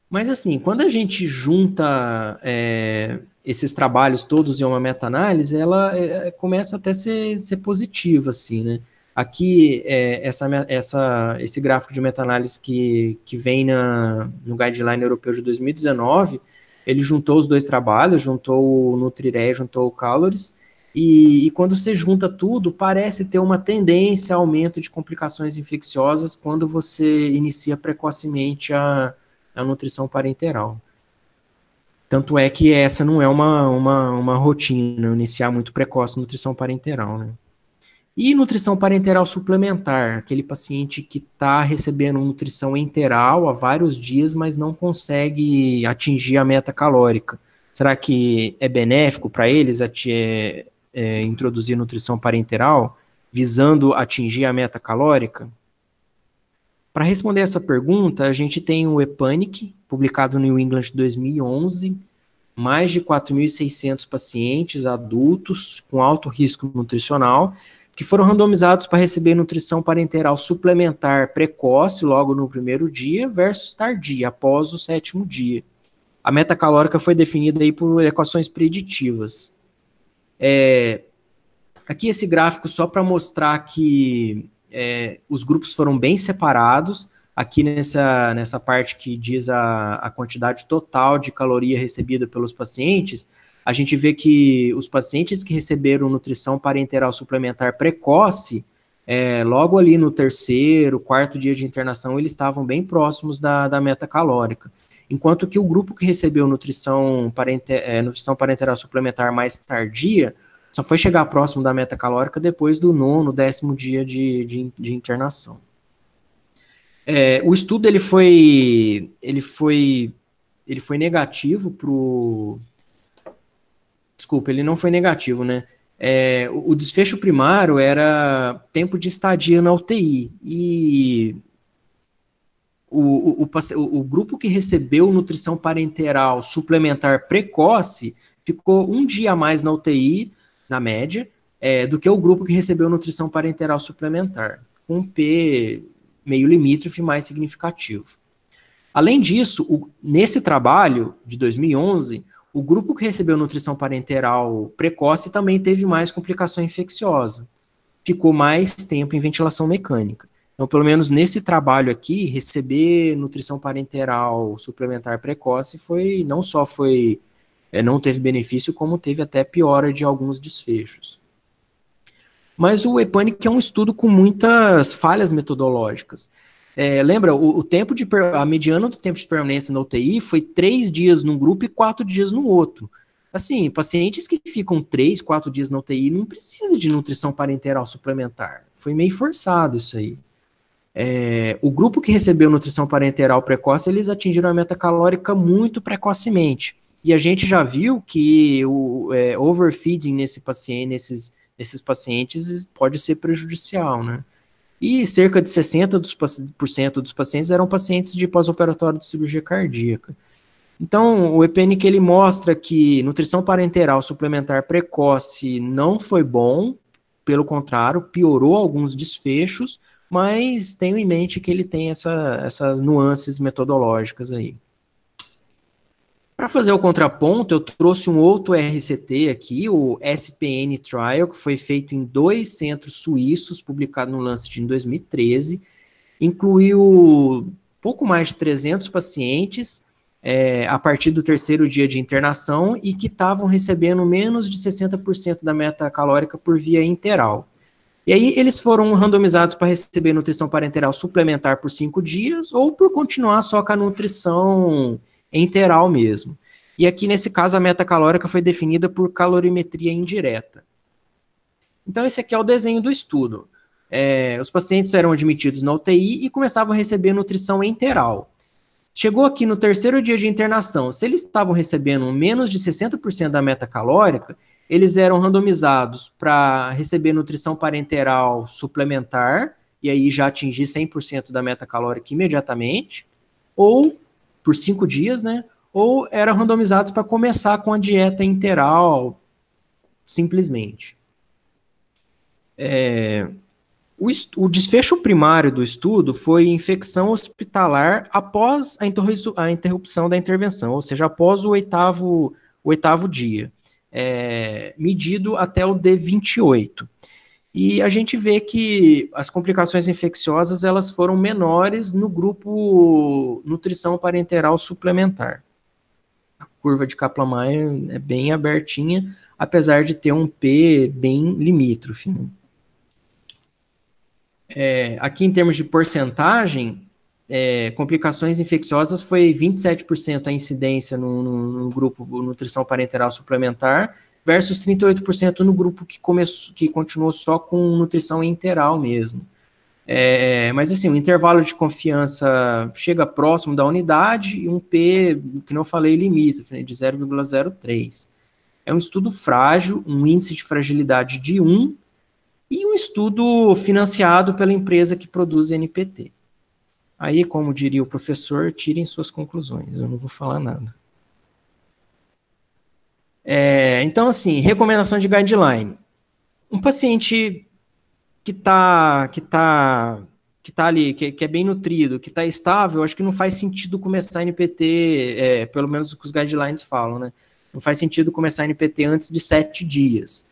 Mas, assim, quando a gente junta esses trabalhos todos em uma meta-análise, ela começa até a ser positiva, assim, né? Aqui, esse gráfico de meta-análise que vem no Guideline Europeu de 2019, ele juntou os dois trabalhos, juntou o Nutrireia, juntou o Calories, e quando você junta tudo, parece ter uma tendência a aumento de complicações infecciosas quando você inicia precocemente a nutrição parenteral. Tanto é que essa não é uma rotina, iniciar muito precoce nutrição parenteral, né? E nutrição parenteral suplementar, aquele paciente que está recebendo nutrição enteral há vários dias, mas não consegue atingir a meta calórica. Será que é benéfico para eles introduzir nutrição parenteral, visando atingir a meta calórica? Para responder essa pergunta, a gente tem o ePANIC, publicado no New England em 2011, mais de 4.600 pacientes adultos com alto risco nutricional, que foram randomizados para receber nutrição parenteral suplementar precoce logo no primeiro dia versus tardia, após o 7º dia. A meta calórica foi definida aí por equações preditivas. Aqui esse gráfico só para mostrar que os grupos foram bem separados. Aqui nessa parte que diz a quantidade total de caloria recebida pelos pacientes, a gente vê que os pacientes que receberam nutrição parenteral suplementar precoce, logo ali no 3º, 4º dia de internação, eles estavam bem próximos da meta calórica. Enquanto que o grupo que recebeu nutrição parenteral suplementar mais tardia, só foi chegar próximo da meta calórica depois do 9º, 10º dia de internação. O estudo ele foi negativo Desculpa, ele não foi negativo, né? O desfecho primário era tempo de estadia na UTI. E o grupo que recebeu nutrição parenteral suplementar precoce ficou um dia a mais na UTI, na média, do que o grupo que recebeu nutrição parenteral suplementar, com um P meio limítrofe mais significativo. Além disso, nesse trabalho de 2011, o grupo que recebeu nutrição parenteral precoce também teve mais complicação infecciosa, ficou mais tempo em ventilação mecânica. Então, pelo menos nesse trabalho aqui, receber nutrição parenteral suplementar precoce não teve benefício, como teve até piora de alguns desfechos. Mas o ePANIC é um estudo com muitas falhas metodológicas. Lembra, a mediana do tempo de permanência na UTI foi 3 dias num grupo e 4 dias no outro. Assim, pacientes que ficam 3, 4 dias na UTI não precisam de nutrição parenteral suplementar. Foi meio forçado isso aí. O grupo que recebeu nutrição parenteral precoce, eles atingiram a meta calórica muito precocemente. E a gente já viu que o overfeeding nesses pacientes pode ser prejudicial, né? E cerca de 60% dos pacientes eram pacientes de pós-operatório de cirurgia cardíaca. Então, o ePANIC ele mostra que nutrição parenteral suplementar precoce não foi bom, pelo contrário, piorou alguns desfechos, mas tenho em mente que ele tem essas nuances metodológicas aí. Para fazer o contraponto, eu trouxe um outro RCT aqui, o SPN Trial, que foi feito em 2 centros suíços, publicado no Lancet em 2013, incluiu pouco mais de 300 pacientes a partir do 3º dia de internação e que estavam recebendo menos de 60% da meta calórica por via enteral. E aí eles foram randomizados para receber nutrição parenteral suplementar por 5 dias ou por continuar só com a nutrição enteral mesmo. E aqui, nesse caso, a meta calórica foi definida por calorimetria indireta. Então, esse aqui é o desenho do estudo. Os pacientes eram admitidos na UTI e começavam a receber nutrição enteral. Chegou aqui no 3º dia de internação, se eles estavam recebendo menos de 60% da meta calórica, eles eram randomizados para receber nutrição parenteral suplementar, e aí já atingir 100% da meta calórica imediatamente, ou por 5 dias, né? Ou eram randomizados para começar com a dieta enteral, simplesmente. O desfecho primário do estudo foi infecção hospitalar após a interrupção da intervenção, ou seja, após o oitavo dia, medido até o D28. E a gente vê que as complicações infecciosas elas foram menores no grupo nutrição parenteral suplementar. A curva de Kaplan-Meier é bem abertinha, apesar de ter um P bem limítrofe, né? Aqui em termos de porcentagem, complicações infecciosas foi 27% a incidência no grupo nutrição parenteral suplementar, versus 38% no grupo que continuou só com nutrição enteral mesmo. Mas assim, o intervalo de confiança chega próximo da unidade e um P, que não falei, limítrofe, né, de 0,03. É um estudo frágil, um índice de fragilidade de 1, e um estudo financiado pela empresa que produz NPT. Aí, como diria o professor, tirem suas conclusões, eu não vou falar nada. Então, assim, recomendação de guideline. Um paciente que tá ali, que é bem nutrido, que está estável, acho que não faz sentido começar NPT, pelo menos o que os guidelines falam, né? Não faz sentido começar NPT antes de 7 dias.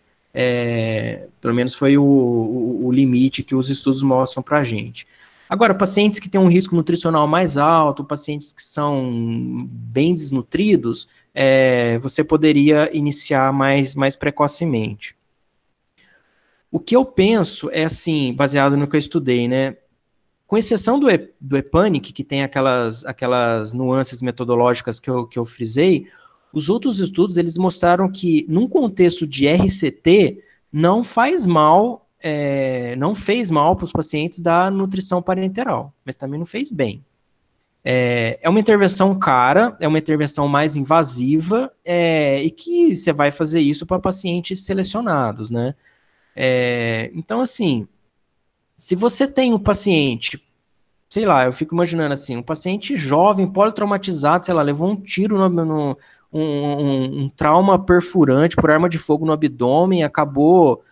Pelo menos foi o limite que os estudos mostram para a gente. Agora, pacientes que têm um risco nutricional mais alto, pacientes que são bem desnutridos, você poderia iniciar mais precocemente. O que eu penso é assim, baseado no que eu estudei, né? Com exceção do EPANIC, que tem aquelas nuances metodológicas que eu frisei, os outros estudos eles mostraram que, num contexto de RCT, não fez mal para os pacientes da nutrição parenteral, mas também não fez bem. É uma intervenção cara, é uma intervenção mais invasiva, e que você vai fazer isso para pacientes selecionados, né? Então, assim, se você tem um paciente, sei lá, eu fico imaginando assim, um paciente jovem, politraumatizado, sei lá, levou um tiro, um trauma perfurante por arma de fogo no abdômen, acabou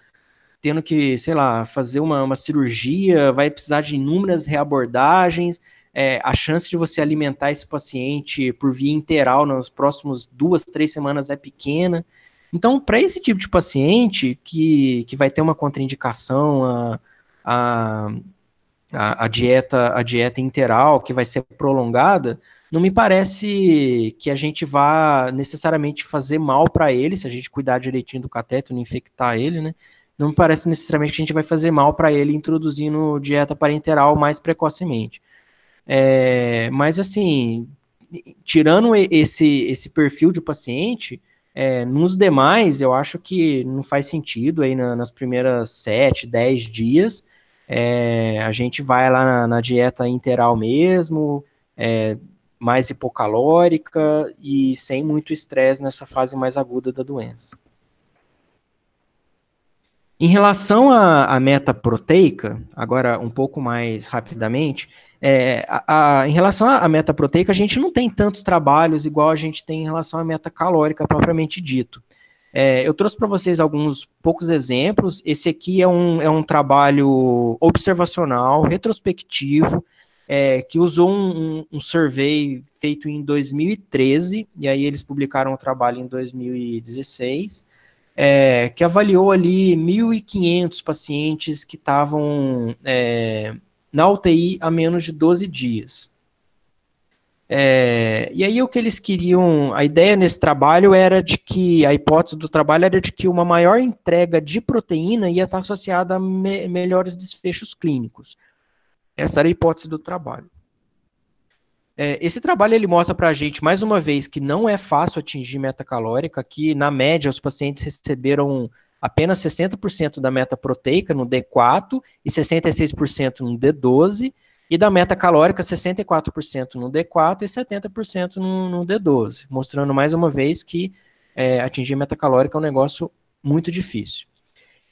tendo que, sei lá, fazer uma cirurgia, vai precisar de inúmeras reabordagens, a chance de você alimentar esse paciente por via interal nas próximas 2, 3 semanas é pequena. Então, para esse tipo de paciente que vai ter uma contraindicação a dieta interal, que vai ser prolongada, não me parece que a gente vá necessariamente fazer mal para ele, se a gente cuidar direitinho do cateto, não infectar ele, né? Não me parece necessariamente que a gente vai fazer mal para ele introduzindo dieta parenteral mais precocemente. Mas, assim, tirando esse perfil de paciente, nos demais, eu acho que não faz sentido aí nas primeiras 7, 10 dias. A gente vai lá na dieta interal mesmo, mais hipocalórica e sem muito estresse nessa fase mais aguda da doença. Em relação à meta proteica, agora um pouco mais rapidamente, em relação à meta proteica, a gente não tem tantos trabalhos igual a gente tem em relação à meta calórica propriamente dito. Eu trouxe para vocês alguns poucos exemplos. Esse aqui é um trabalho observacional, retrospectivo, que usou um survey feito em 2013, e aí eles publicaram o trabalho em 2016, que avaliou ali 1.500 pacientes que estavam na UTI há menos de 12 dias. E aí o que eles queriam, a ideia nesse trabalho era de que, a hipótese do trabalho era de que uma maior entrega de proteína ia estar associada a melhores desfechos clínicos. Essa era a hipótese do trabalho. Esse trabalho ele mostra para a gente, mais uma vez, que não é fácil atingir meta calórica, que na média os pacientes receberam apenas 60% da meta proteica no D4 e 66% no D12, e da meta calórica 64% no D4 e 70% no D12, mostrando mais uma vez que atingir meta calórica é um negócio muito difícil.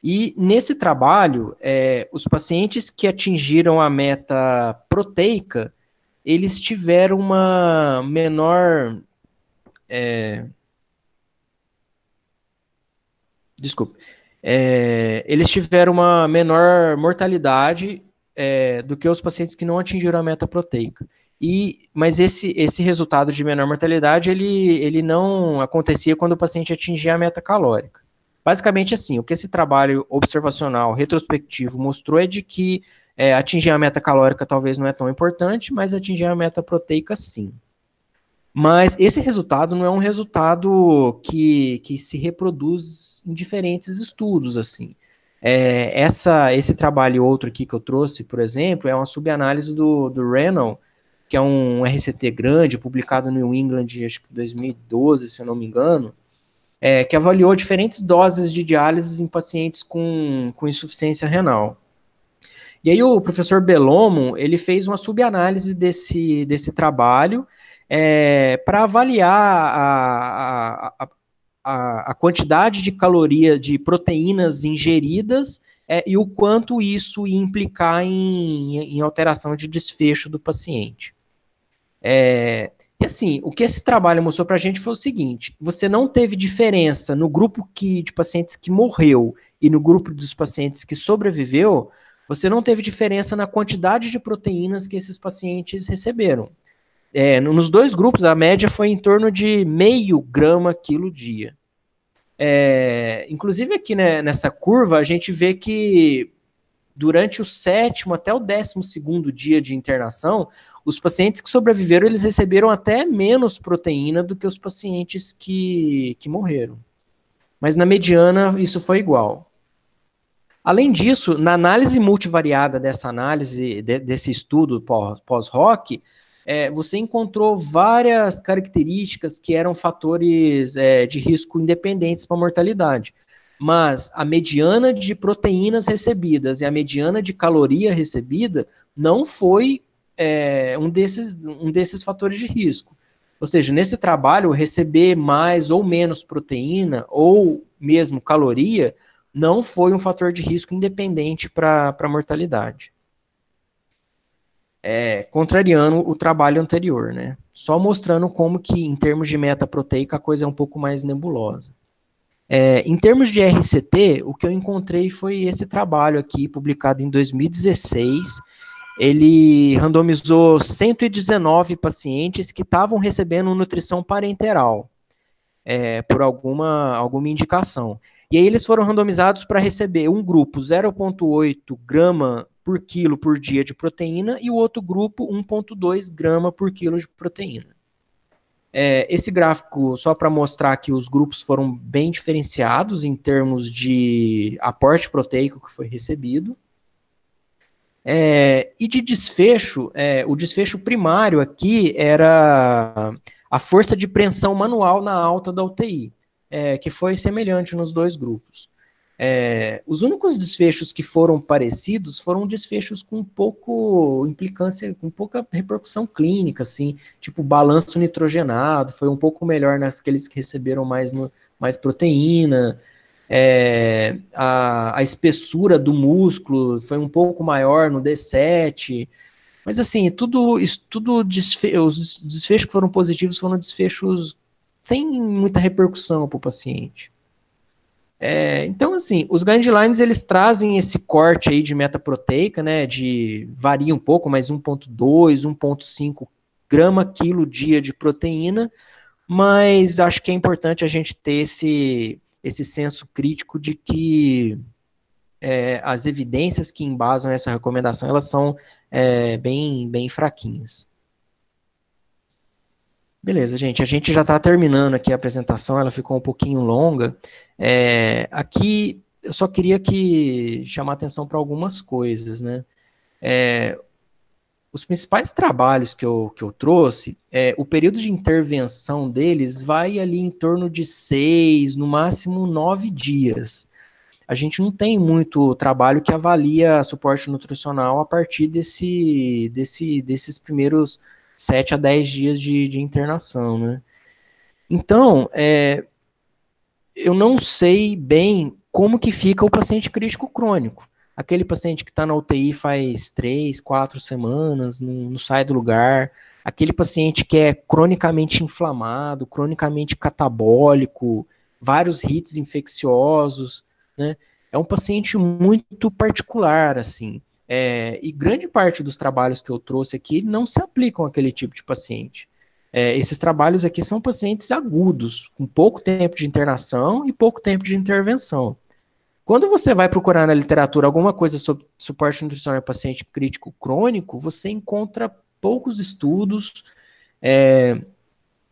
E nesse trabalho, os pacientes que atingiram a meta proteica, eles tiveram uma menor... eles tiveram uma menor mortalidade do que os pacientes que não atingiram a meta proteica. Mas esse resultado de menor mortalidade, ele não acontecia quando o paciente atingia a meta calórica. Basicamente assim, o que esse trabalho observacional retrospectivo mostrou é de que atingir a meta calórica talvez não é tão importante, mas atingir a meta proteica sim. Mas esse resultado não é um resultado que se reproduz em diferentes estudos, assim. Esse trabalho outro aqui que eu trouxe, por exemplo, é uma subanálise do Renal, que é um RCT grande, publicado no New England, acho que 2012, se eu não me engano, que avaliou diferentes doses de diálise em pacientes com insuficiência renal. E aí o professor Bellomo, ele fez uma subanálise desse trabalho para avaliar a quantidade de calorias, de proteínas ingeridas e o quanto isso ia implicar em alteração de desfecho do paciente. E assim, o que esse trabalho mostrou para a gente foi o seguinte: você não teve diferença no grupo de pacientes que morreu e no grupo dos pacientes que sobreviveu, você não teve diferença na quantidade de proteínas que esses pacientes receberam. Nos dois grupos, a média foi em torno de 0,5 grama quilo dia. Inclusive aqui, né, nessa curva, a gente vê que durante o 7º até o 12º dia de internação, os pacientes que sobreviveram, eles receberam até menos proteína do que os pacientes que morreram. Mas na mediana, isso foi igual. Além disso, na análise multivariada dessa análise, desse estudo pós-hoc, você encontrou várias características que eram fatores de risco independentes para a mortalidade. Mas a mediana de proteínas recebidas e a mediana de caloria recebida não foi um desses fatores de risco. Ou seja, nesse trabalho, receber mais ou menos proteína, ou mesmo caloria, não foi um fator de risco independente para a mortalidade. Contrariando o trabalho anterior, né? Só mostrando como que, em termos de meta proteica, a coisa é um pouco mais nebulosa. Em termos de RCT, o que eu encontrei foi esse trabalho aqui, publicado em 2016. Ele randomizou 119 pacientes que estavam recebendo nutrição parenteral, por alguma indicação. E aí eles foram randomizados para receber um grupo 0,8 grama por quilo por dia de proteína e o outro grupo 1,2 grama por quilo de proteína. Esse gráfico, só para mostrar que os grupos foram bem diferenciados em termos de aporte proteico que foi recebido. E de desfecho, o desfecho primário aqui era a força de preensão manual na alta da UTI, que foi semelhante nos dois grupos. Os únicos desfechos que foram parecidos foram desfechos com pouco implicância, com pouca repercussão clínica, assim, tipo balanço nitrogenado, foi um pouco melhor naqueles que receberam mais proteína, a espessura do músculo foi um pouco maior no D7, mas assim, os desfechos que foram positivos foram desfechos sem muita repercussão para o paciente. Então, assim, os guidelines, eles trazem esse corte aí de meta proteica, né, varia um pouco, mas 1,2, 1,5 grama quilo dia de proteína, mas acho que é importante a gente ter esse senso crítico de que as evidências que embasam essa recomendação, elas são bem fraquinhas. Beleza, gente, a gente já está terminando aqui a apresentação, ela ficou um pouquinho longa. Aqui eu só queria chamar atenção para algumas coisas, né? Os principais trabalhos que eu trouxe, o período de intervenção deles vai ali em torno de 6, no máximo 9 dias. A gente não tem muito trabalho que avalia suporte nutricional a partir desses primeiros 7 a 10 dias de internação, né? Então, eu não sei bem como que fica o paciente crítico crônico. Aquele paciente que está na UTI faz 3, 4 semanas, não sai do lugar. Aquele paciente que é cronicamente inflamado, cronicamente catabólico, vários hits infecciosos, né? É um paciente muito particular, assim. E grande parte dos trabalhos que eu trouxe aqui não se aplicam àquele tipo de paciente. Esses trabalhos aqui são pacientes agudos, com pouco tempo de internação e pouco tempo de intervenção. Quando você vai procurar na literatura alguma coisa sobre suporte nutricional em paciente crítico crônico, você encontra poucos estudos.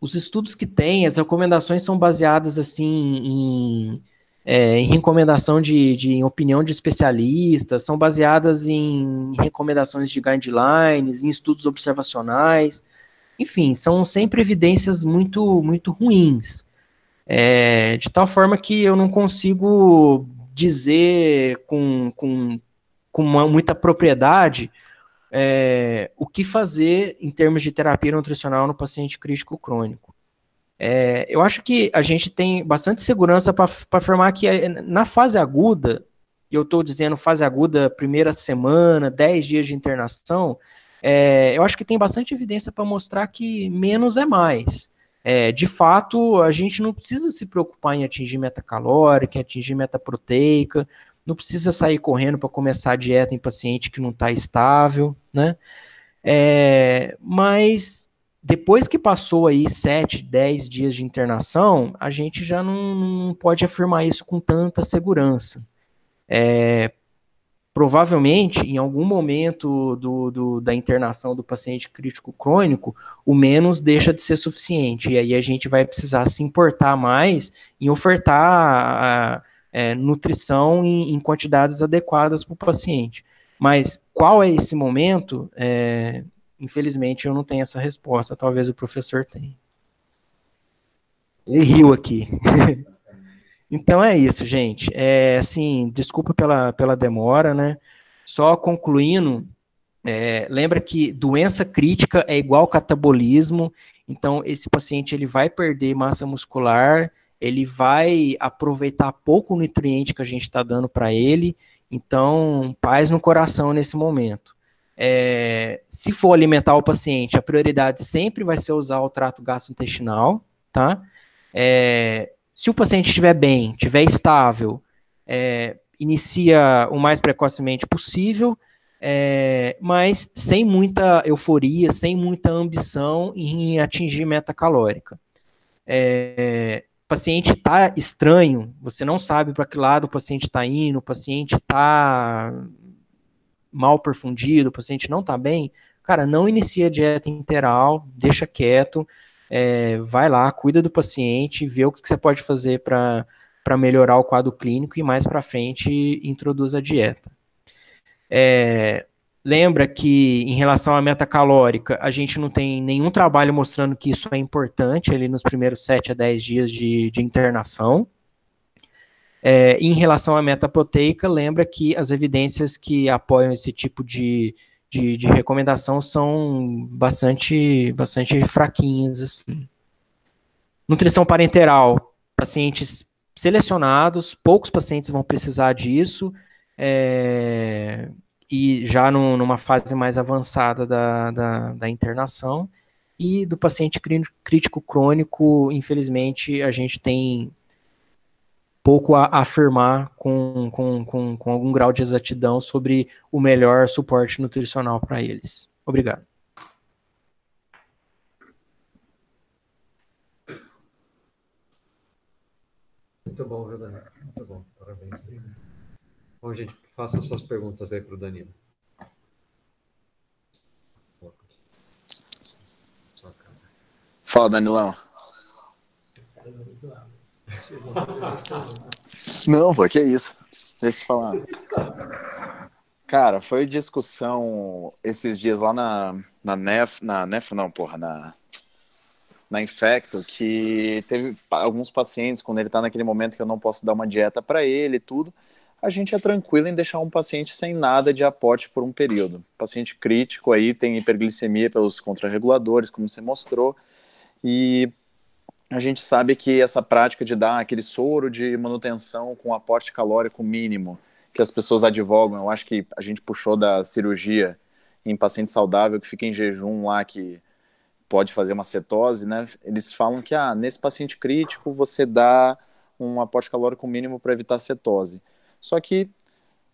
Os estudos que tem, as recomendações são baseadas assim em recomendação em opinião de especialistas, são baseadas em recomendações de guidelines, em estudos observacionais, enfim, são sempre evidências muito, muito ruins, de tal forma que eu não consigo dizer com muita propriedade o que fazer em termos de terapia nutricional no paciente crítico crônico. Eu acho que a gente tem bastante segurança para afirmar que na fase aguda e eu estou dizendo fase aguda, primeira semana, 10 dias de internação, eu acho que tem bastante evidência para mostrar que menos é mais. De fato, a gente não precisa se preocupar em atingir meta calórica, em atingir meta proteica, não precisa sair correndo para começar a dieta em paciente que não está estável, né? Mas depois que passou aí 7, 10 dias de internação, a gente já não pode afirmar isso com tanta segurança. Provavelmente, em algum momento da internação do paciente crítico crônico, o menos deixa de ser suficiente, e aí a gente vai precisar se importar mais em ofertar nutrição em quantidades adequadas para o paciente. Mas qual é esse momento? Infelizmente, eu não tenho essa resposta, talvez o professor tenha. Ele riu aqui. Então é isso, gente. Assim, desculpa pela demora, né? Só concluindo, lembra que doença crítica é igual catabolismo, então esse paciente ele vai perder massa muscular, ele vai aproveitar pouco o nutriente que a gente está dando para ele, então paz no coração nesse momento. Se for alimentar o paciente, a prioridade sempre vai ser usar o trato gastrointestinal, tá? Se o paciente estiver bem, estiver estável, inicia o mais precocemente possível, mas sem muita euforia, sem muita ambição em atingir meta calórica. O paciente está estranho, você não sabe para que lado o paciente está indo, o paciente está mal perfundido, o paciente não está bem, cara, não inicia a dieta interal, deixa quieto, vai lá, cuida do paciente, vê o que você pode fazer para melhorar o quadro clínico e mais para frente introduz a dieta. Lembra que em relação à meta calórica, a gente não tem nenhum trabalho mostrando que isso é importante ali nos primeiros 7 a 10 dias de internação. Em relação à meta proteica, lembra que as evidências que apoiam esse tipo de recomendação são bastante fraquinhas, assim. Nutrição parenteral, pacientes selecionados, poucos pacientes vão precisar disso, e já numa fase mais avançada da internação, e do paciente crítico crônico, infelizmente, a gente tem pouco a afirmar com algum grau de exatidão sobre o melhor suporte nutricional para eles. Obrigado. Muito bom, viu, Danilo? Muito bom, parabéns. Bom, gente, façam suas perguntas aí para o Danilo. Fala, Danilão. Não, pô, que isso. Deixa eu te falar. Cara, foi discussão esses dias lá na Infecto, que teve alguns pacientes, quando ele tá naquele momento que eu não posso dar uma dieta para ele e tudo, a gente é tranquilo em deixar um paciente sem nada de aporte por um período. Paciente crítico aí tem hiperglicemia pelos contrarreguladores, como você mostrou, e a gente sabe que essa prática de dar aquele soro de manutenção com aporte calórico mínimo, que as pessoas advogam, eu acho que a gente puxou da cirurgia em paciente saudável que fica em jejum lá, que pode fazer uma cetose, né? Eles falam que nesse paciente crítico você dá um aporte calórico mínimo para evitar cetose. Só que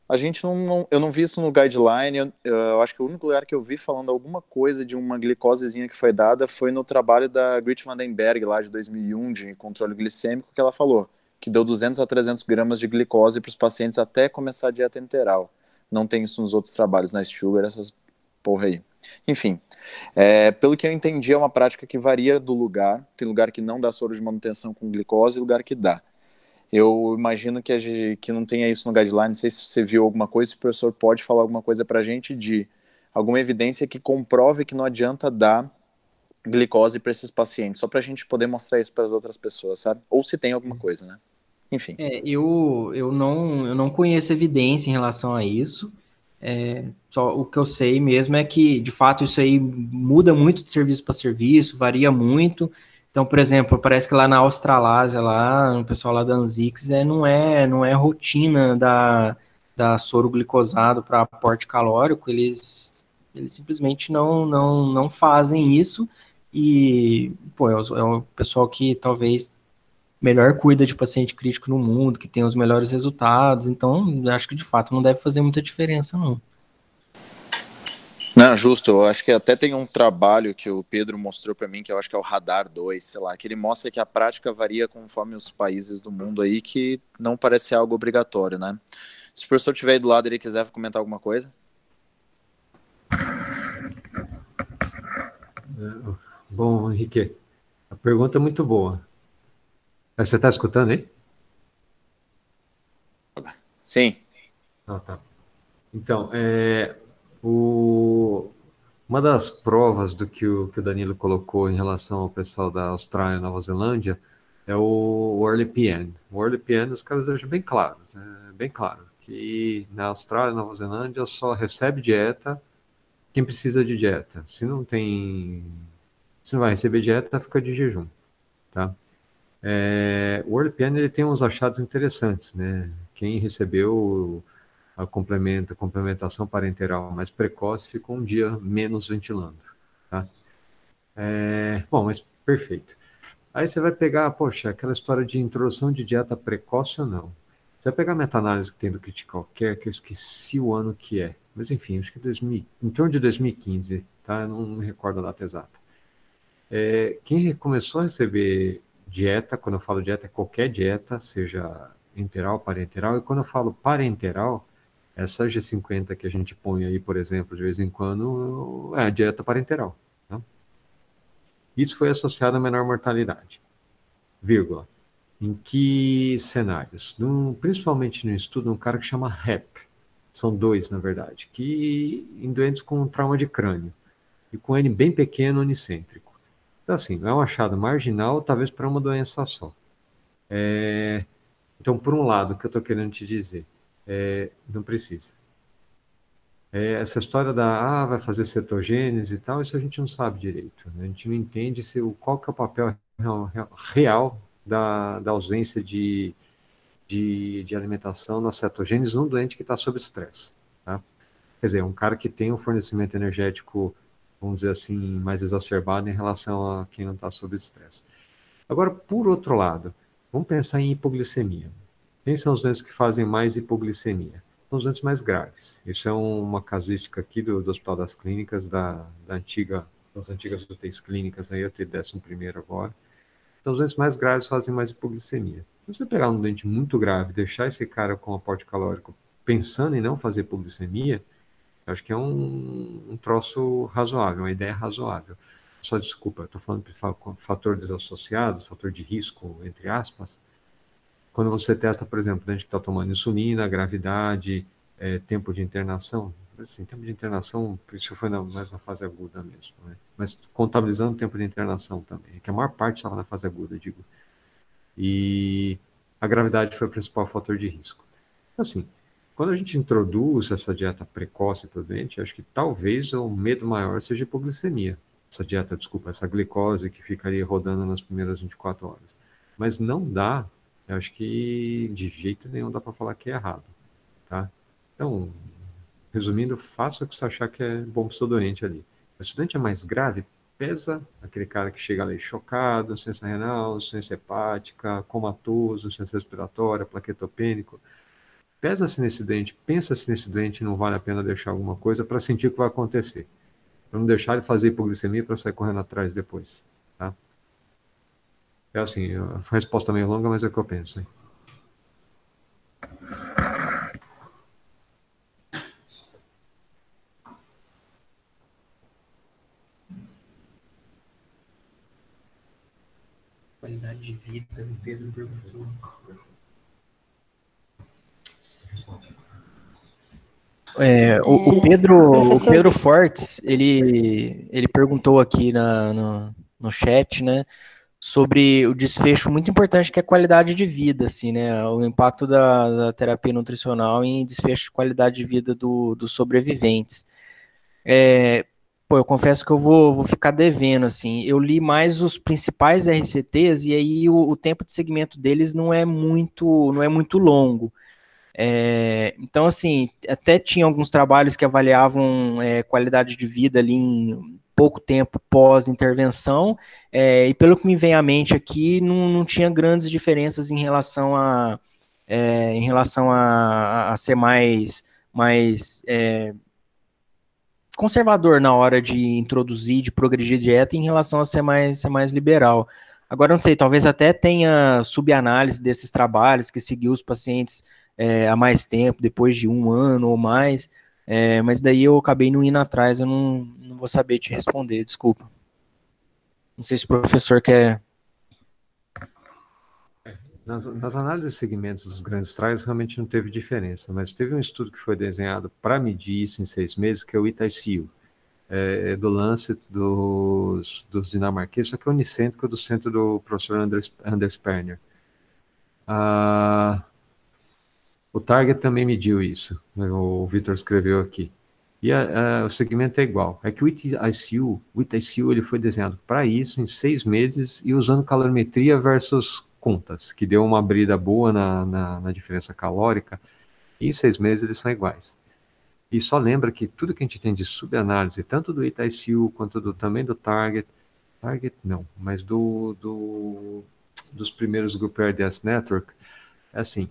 a gente eu não vi isso no guideline, eu acho que o único lugar que eu vi falando alguma coisa de uma glicosezinha que foi dada foi no trabalho da Grit Vandenberg, lá de 2001, de controle glicêmico, que ela falou que deu 200 a 300 gramas de glicose para os pacientes até começar a dieta enteral. Não tem isso nos outros trabalhos, na Sugar, essas porra aí. Enfim, pelo que eu entendi, é uma prática que varia do lugar. Tem lugar que não dá soro de manutenção com glicose e lugar que dá. Eu imagino que não tenha isso no guideline. Não sei se você viu alguma coisa, se o professor pode falar alguma coisa pra gente de alguma evidência que comprove que não adianta dar glicose para esses pacientes, só pra gente poder mostrar isso para as outras pessoas, sabe? Ou se tem alguma coisa, né? Enfim. Eu não conheço evidência em relação a isso. Só o que eu sei mesmo é que, de fato, isso aí muda muito de serviço para serviço, varia muito. Então, por exemplo, parece que lá na Australásia, lá, o pessoal lá da Anzix, não é rotina dar soro glicosado para aporte calórico, eles simplesmente não fazem isso, e pô, é o pessoal que talvez melhor cuida de paciente crítico no mundo, que tem os melhores resultados, então acho que de fato não deve fazer muita diferença, não. Não, justo, eu acho que até tem um trabalho que o Pedro mostrou para mim, que eu acho que é o Radar 2, sei lá, que ele mostra que a prática varia conforme os países do mundo aí, que não parece ser algo obrigatório, né? Se o professor estiver aí do lado e ele quiser comentar alguma coisa. Bom, Henrique, a pergunta é muito boa. Você está escutando aí? Sim. Ah, tá. Então, uma das provas do que o Danilo colocou em relação ao pessoal da Austrália e Nova Zelândia é o WorldPN. O WorldPN, os caras deixam bem claros, bem claro, que na Austrália e Nova Zelândia só recebe dieta quem precisa de dieta. Se não vai receber dieta, fica de jejum, tá? O WorldPN ele tem uns achados interessantes, né? Quem recebeu a complementação parenteral mais precoce ficou um dia menos ventilando, tá? Bom, mas perfeito. Aí você vai pegar, poxa, aquela história de introdução de dieta precoce ou não. Você vai pegar a meta-análise que tem do Critical Care, que eu esqueci o ano que é, mas enfim, acho que em torno de 2015, tá? Eu não me recordo a data exata. Quem começou a receber dieta, quando eu falo dieta, é qualquer dieta, seja enteral, parenteral, e quando eu falo parenteral, essa G50 que a gente põe aí, por exemplo, de vez em quando, é a dieta parenteral. Tá? Isso foi associado a menor mortalidade, vírgula. Em que cenários? Principalmente no estudo, um cara que chama HEP, são dois, na verdade, que em doentes com trauma de crânio, e com N bem pequeno, unicêntrico. Então, assim, é um achado marginal, talvez para uma doença só. Então, por um lado, o que eu estou querendo te dizer, não precisa. Essa história vai fazer cetogênese e tal, isso a gente não sabe direito. Né? A gente não entende qual que é o papel real da ausência de alimentação na cetogênese num doente que está sob estresse. Tá? Quer dizer, um cara que tem um fornecimento energético, vamos dizer assim, mais exacerbado em relação a quem não está sob estresse. Agora, por outro lado, vamos pensar em hipoglicemia. Quem são os doentes que fazem mais hipoglicemia? São os doentes mais graves. Isso é uma casuística aqui do Hospital das Clínicas, das antigas UTIs clínicas, aí eu tenho 11º agora. Então, os doentes mais graves fazem mais hipoglicemia. Se você pegar um doente muito grave e deixar esse cara com aporte calórico pensando em não fazer hipoglicemia, eu acho que é um troço razoável, uma ideia razoável. Só desculpa, estou falando de fator desassociado, fator de risco, entre aspas. Quando você testa, por exemplo, gente que está tomando insulina, gravidade, tempo de internação, assim, tempo de internação, isso foi mais na fase aguda mesmo, né? Mas contabilizando o tempo de internação também, que a maior parte estava na fase aguda, digo. E a gravidade foi o principal fator de risco. Assim, quando a gente introduz essa dieta precoce para o doente, acho que talvez o medo maior seja a hipoglicemia. Essa glicose que ficaria rodando nas primeiras 24 horas. Mas não dá, eu acho que de jeito nenhum dá para falar que é errado, tá? Então, resumindo, faça o que você achar que é bom para o seu doente ali. Se o doente é mais grave, pesa aquele cara que chega ali chocado, insuficiência renal, insuficiência hepática, comatoso, insuficiência respiratória, plaquetopênico. Pesa-se nesse doente, pensa-se nesse doente, não vale a pena deixar alguma coisa para sentir o que vai acontecer. Para não deixar ele fazer hipoglicemia para sair correndo atrás depois. Tá? É assim, a resposta meio longa, mas é o que eu penso. Hein? Qualidade de vida, o Pedro perguntou. O Pedro Fortes, ele perguntou aqui no chat, né, sobre o desfecho muito importante que é a qualidade de vida, assim, né, o impacto da terapia nutricional em desfecho de qualidade de vida dos sobreviventes. Eu confesso que eu vou ficar devendo, assim, eu li mais os principais RCTs e aí o tempo de segmento deles não é muito longo. Então, assim, até tinha alguns trabalhos que avaliavam qualidade de vida ali em pouco tempo pós-intervenção, e pelo que me vem à mente aqui, não tinha grandes diferenças em relação a ser mais conservador na hora de introduzir, de progredir a dieta, em relação a ser mais liberal. Agora, não sei, talvez até tenha subanálise desses trabalhos que seguiu os pacientes há mais tempo, depois de 1 ano ou mais, mas daí eu acabei não indo atrás, eu não vou saber te responder, desculpa. Não sei se o professor quer... Nas análises de segmentos dos grandes trials, realmente não teve diferença, mas teve um estudo que foi desenhado para medir isso em 6 meses, que é o ITICU, do Lancet dos dinamarqueses, só que é unicêntrico do centro do professor Anders Perner. O Target também mediu isso, né, o Vitor escreveu aqui. E o segmento é igual. É que o ITICU ele foi desenhado para isso em 6 meses e usando calorimetria versus contas, que deu uma abrida boa na diferença calórica, e em 6 meses eles são iguais. E só lembra que tudo que a gente tem de subanálise, tanto do ITICU quanto também do Target não, mas dos primeiros Group RDS Network, é assim,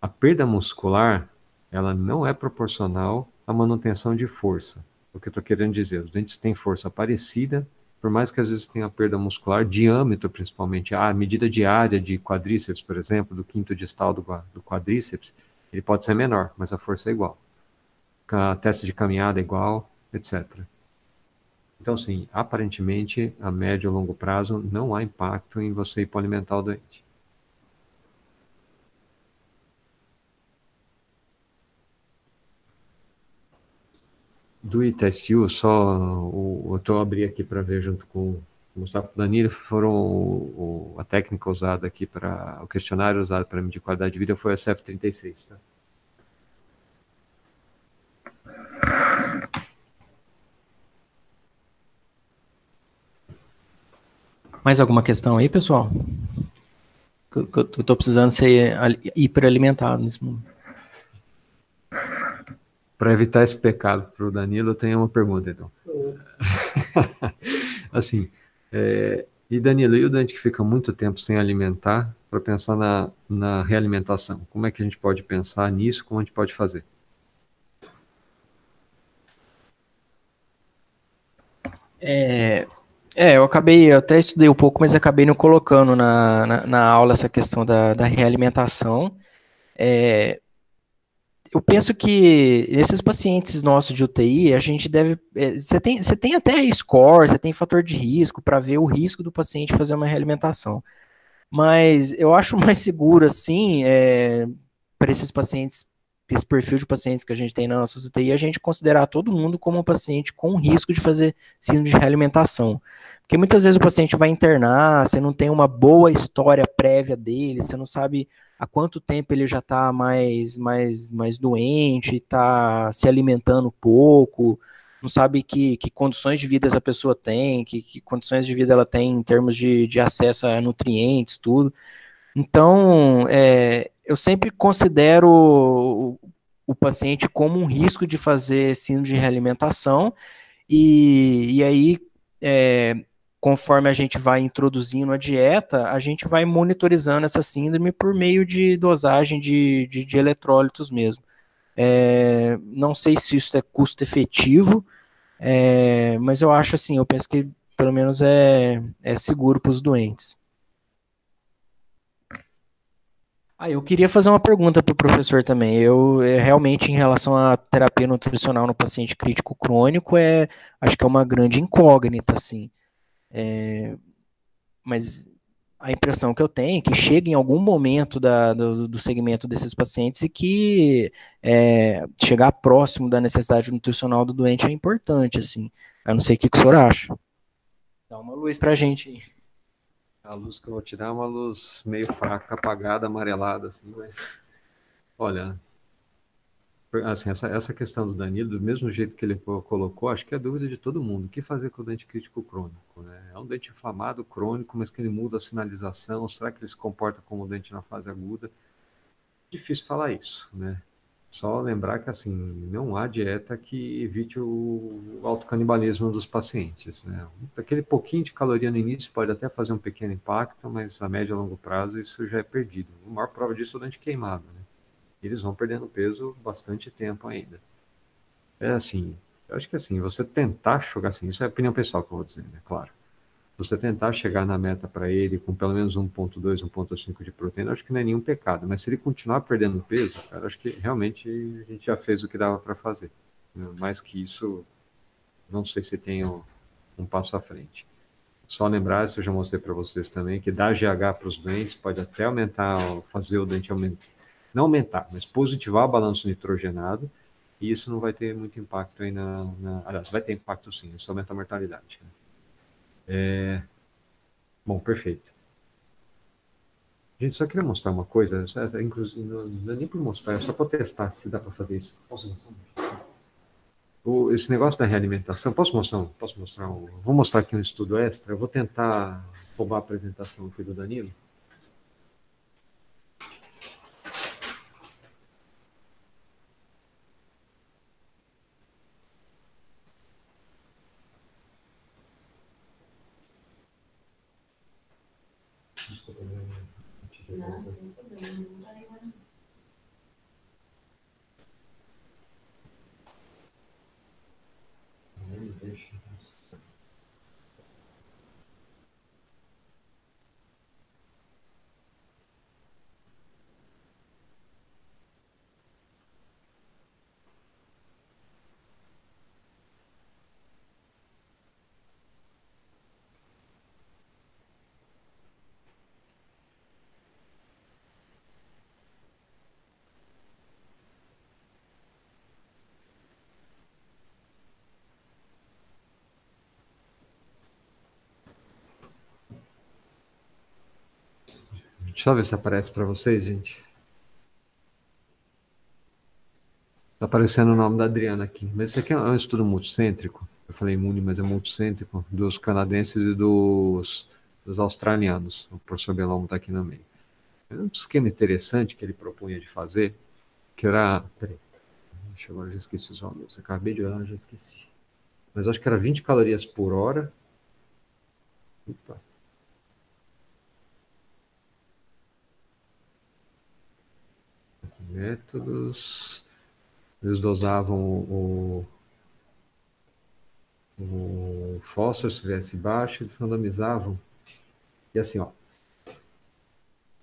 a perda muscular, ela não é proporcional à manutenção de força. O que eu estou querendo dizer, os dentes têm força parecida, por mais que às vezes tenha perda muscular, diâmetro principalmente, a medida diária de quadríceps, por exemplo, do quinto distal do quadríceps, ele pode ser menor, mas a força é igual. A teste de caminhada é igual, etc. Então, sim, aparentemente, a médio e longo prazo, não há impacto em você hipoalimentar o doente. Do ITSU, eu estou abrindo aqui para ver junto com o Gustavo Danilo, a técnica usada aqui o questionário usado para medir qualidade de vida foi a CF36, tá? Mais alguma questão aí, pessoal? Eu tô precisando ser hiperalimentado nesse momento. Para evitar esse pecado para o Danilo, eu tenho uma pergunta, então. Assim, e Danilo, e o doente que fica muito tempo sem alimentar, para pensar na realimentação, como é que a gente pode pensar nisso, como a gente pode fazer? Eu até estudei um pouco, mas acabei não colocando na aula essa questão da realimentação. Eu penso que esses pacientes nossos de UTI, a gente deve. Você tem até score, você tem fator de risco para ver o risco do paciente fazer uma realimentação. Mas eu acho mais seguro, assim, para esses pacientes, esse perfil de pacientes que a gente tem na nossa UTI, a gente considerar todo mundo como um paciente com risco de fazer síndrome de realimentação. Porque muitas vezes o paciente vai internar, você não tem uma boa história prévia dele, você não sabe há quanto tempo ele já está mais doente, está se alimentando pouco, não sabe que condições de vida essa pessoa tem, que condições de vida ela tem em termos de acesso a nutrientes, tudo. Então, eu sempre considero o paciente como um risco de fazer síndrome de realimentação, e aí, conforme a gente vai introduzindo a dieta, a gente vai monitorizando essa síndrome por meio de dosagem de eletrólitos mesmo. Não sei se isso é custo efetivo, mas eu acho assim, eu penso que pelo menos é seguro para os doentes. Eu queria fazer uma pergunta para o professor também. Realmente, em relação à terapia nutricional no paciente crítico crônico, acho que é uma grande incógnita, assim. Mas a impressão que eu tenho é que chega em algum momento do segmento desses pacientes e que chegar próximo da necessidade nutricional do doente é importante, assim. Eu não sei o que o senhor acha. Dá uma luz para a gente aí. A luz que eu vou te dar é uma luz meio fraca, apagada, amarelada, assim, mas... Olha, assim, essa questão do Danilo, do mesmo jeito que ele colocou, acho que é a dúvida de todo mundo. O que fazer com o dente crítico crônico, né? É um dente inflamado crônico, mas que ele muda a sinalização. Será que ele se comporta como o dente na fase aguda? Difícil falar isso, né? Só lembrar que, assim, não há dieta que evite o autocanibalismo dos pacientes, né? Aquele pouquinho de caloria no início pode até fazer um pequeno impacto, mas a médio e longo prazo isso já é perdido. A maior prova disso é o dente queimado, né? Eles vão perdendo peso bastante tempo ainda. É assim, eu acho que assim, você tentar jogar assim, isso é a opinião pessoal que eu vou dizer, né? Claro. Você tentar chegar na meta para ele com pelo menos 1,2, 1,5 de proteína, acho que não é nenhum pecado. Mas se ele continuar perdendo peso, cara, acho que realmente a gente já fez o que dava para fazer. Mais que isso, não sei se tem um passo à frente. Só lembrar, isso eu já mostrei para vocês também, que dar GH para os dentes pode até aumentar, fazer o dente aumentar, não aumentar, mas positivar o balanço nitrogenado, e isso não vai ter muito impacto aí aliás, vai ter impacto sim, isso aumenta a mortalidade. Né? Bom, perfeito. Gente, só queria mostrar uma coisa, inclusive, não é nem por mostrar, é só para testar se dá para fazer isso. Posso mostrar? Esse negócio da realimentação, posso mostrar? Vou mostrar aqui um estudo extra, eu vou tentar roubar a apresentação aqui do Danilo. Não, sem problema, não usa agora não. Deixa eu ver se aparece para vocês, gente. Está aparecendo o nome da Adriana aqui. Mas esse aqui é um estudo multicêntrico. Eu falei imune, mas é multicêntrico. Dos canadenses e dos australianos. O professor Belomo está aqui no meio. É um esquema interessante que ele propunha de fazer, que era... Peraí, agora eu já esqueci os valores. Acabei de olhar, já esqueci. Mas acho que era 20 calorias por hora. Opa. Métodos. Eles dosavam o fósforo, se tivesse baixo, eles randomizavam. E assim, ó,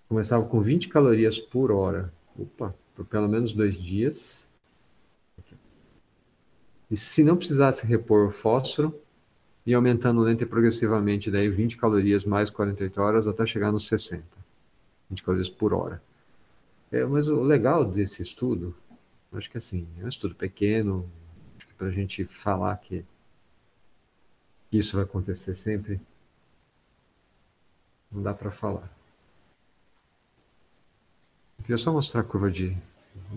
começava com 20 calorias por hora, opa, por pelo menos 2 dias. E se não precisasse repor o fósforo, ia aumentando lenta e progressivamente, daí 20 calorias mais 48 horas até chegar nos 60. 20 calorias por hora. Mas o legal desse estudo, acho que assim, é um estudo pequeno, para a gente falar que isso vai acontecer sempre, não dá para falar. Eu queria só mostrar a curva de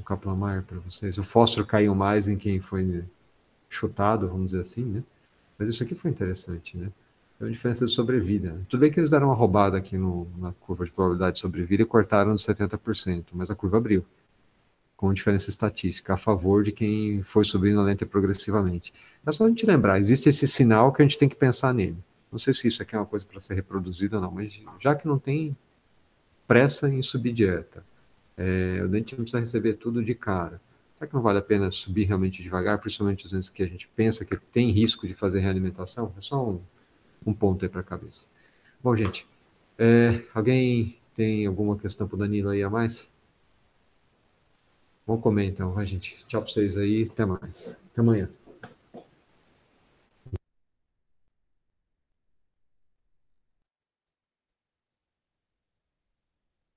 Kaplan-Meier para vocês. O fósforo caiu mais em quem foi chutado, vamos dizer assim, né? Mas isso aqui foi interessante, né? É uma diferença de sobrevida. Tudo bem que eles deram uma roubada aqui na curva de probabilidade de sobrevida e cortaram de 70%, mas a curva abriu, com diferença estatística, a favor de quem foi subindo lenta e progressivamente. É só a gente lembrar, existe esse sinal que a gente tem que pensar nele. Não sei se isso aqui é uma coisa para ser reproduzida ou não, mas já que não tem pressa em subir dieta, o dente não precisa receber tudo de cara. Será que não vale a pena subir realmente devagar, principalmente os dentes que a gente pensa que tem risco de fazer realimentação? É só um ponto aí para a cabeça. Bom, gente, alguém tem alguma questão para o Danilo aí a mais? Vamos comer então, vai, gente. Tchau para vocês aí, até mais. Até amanhã.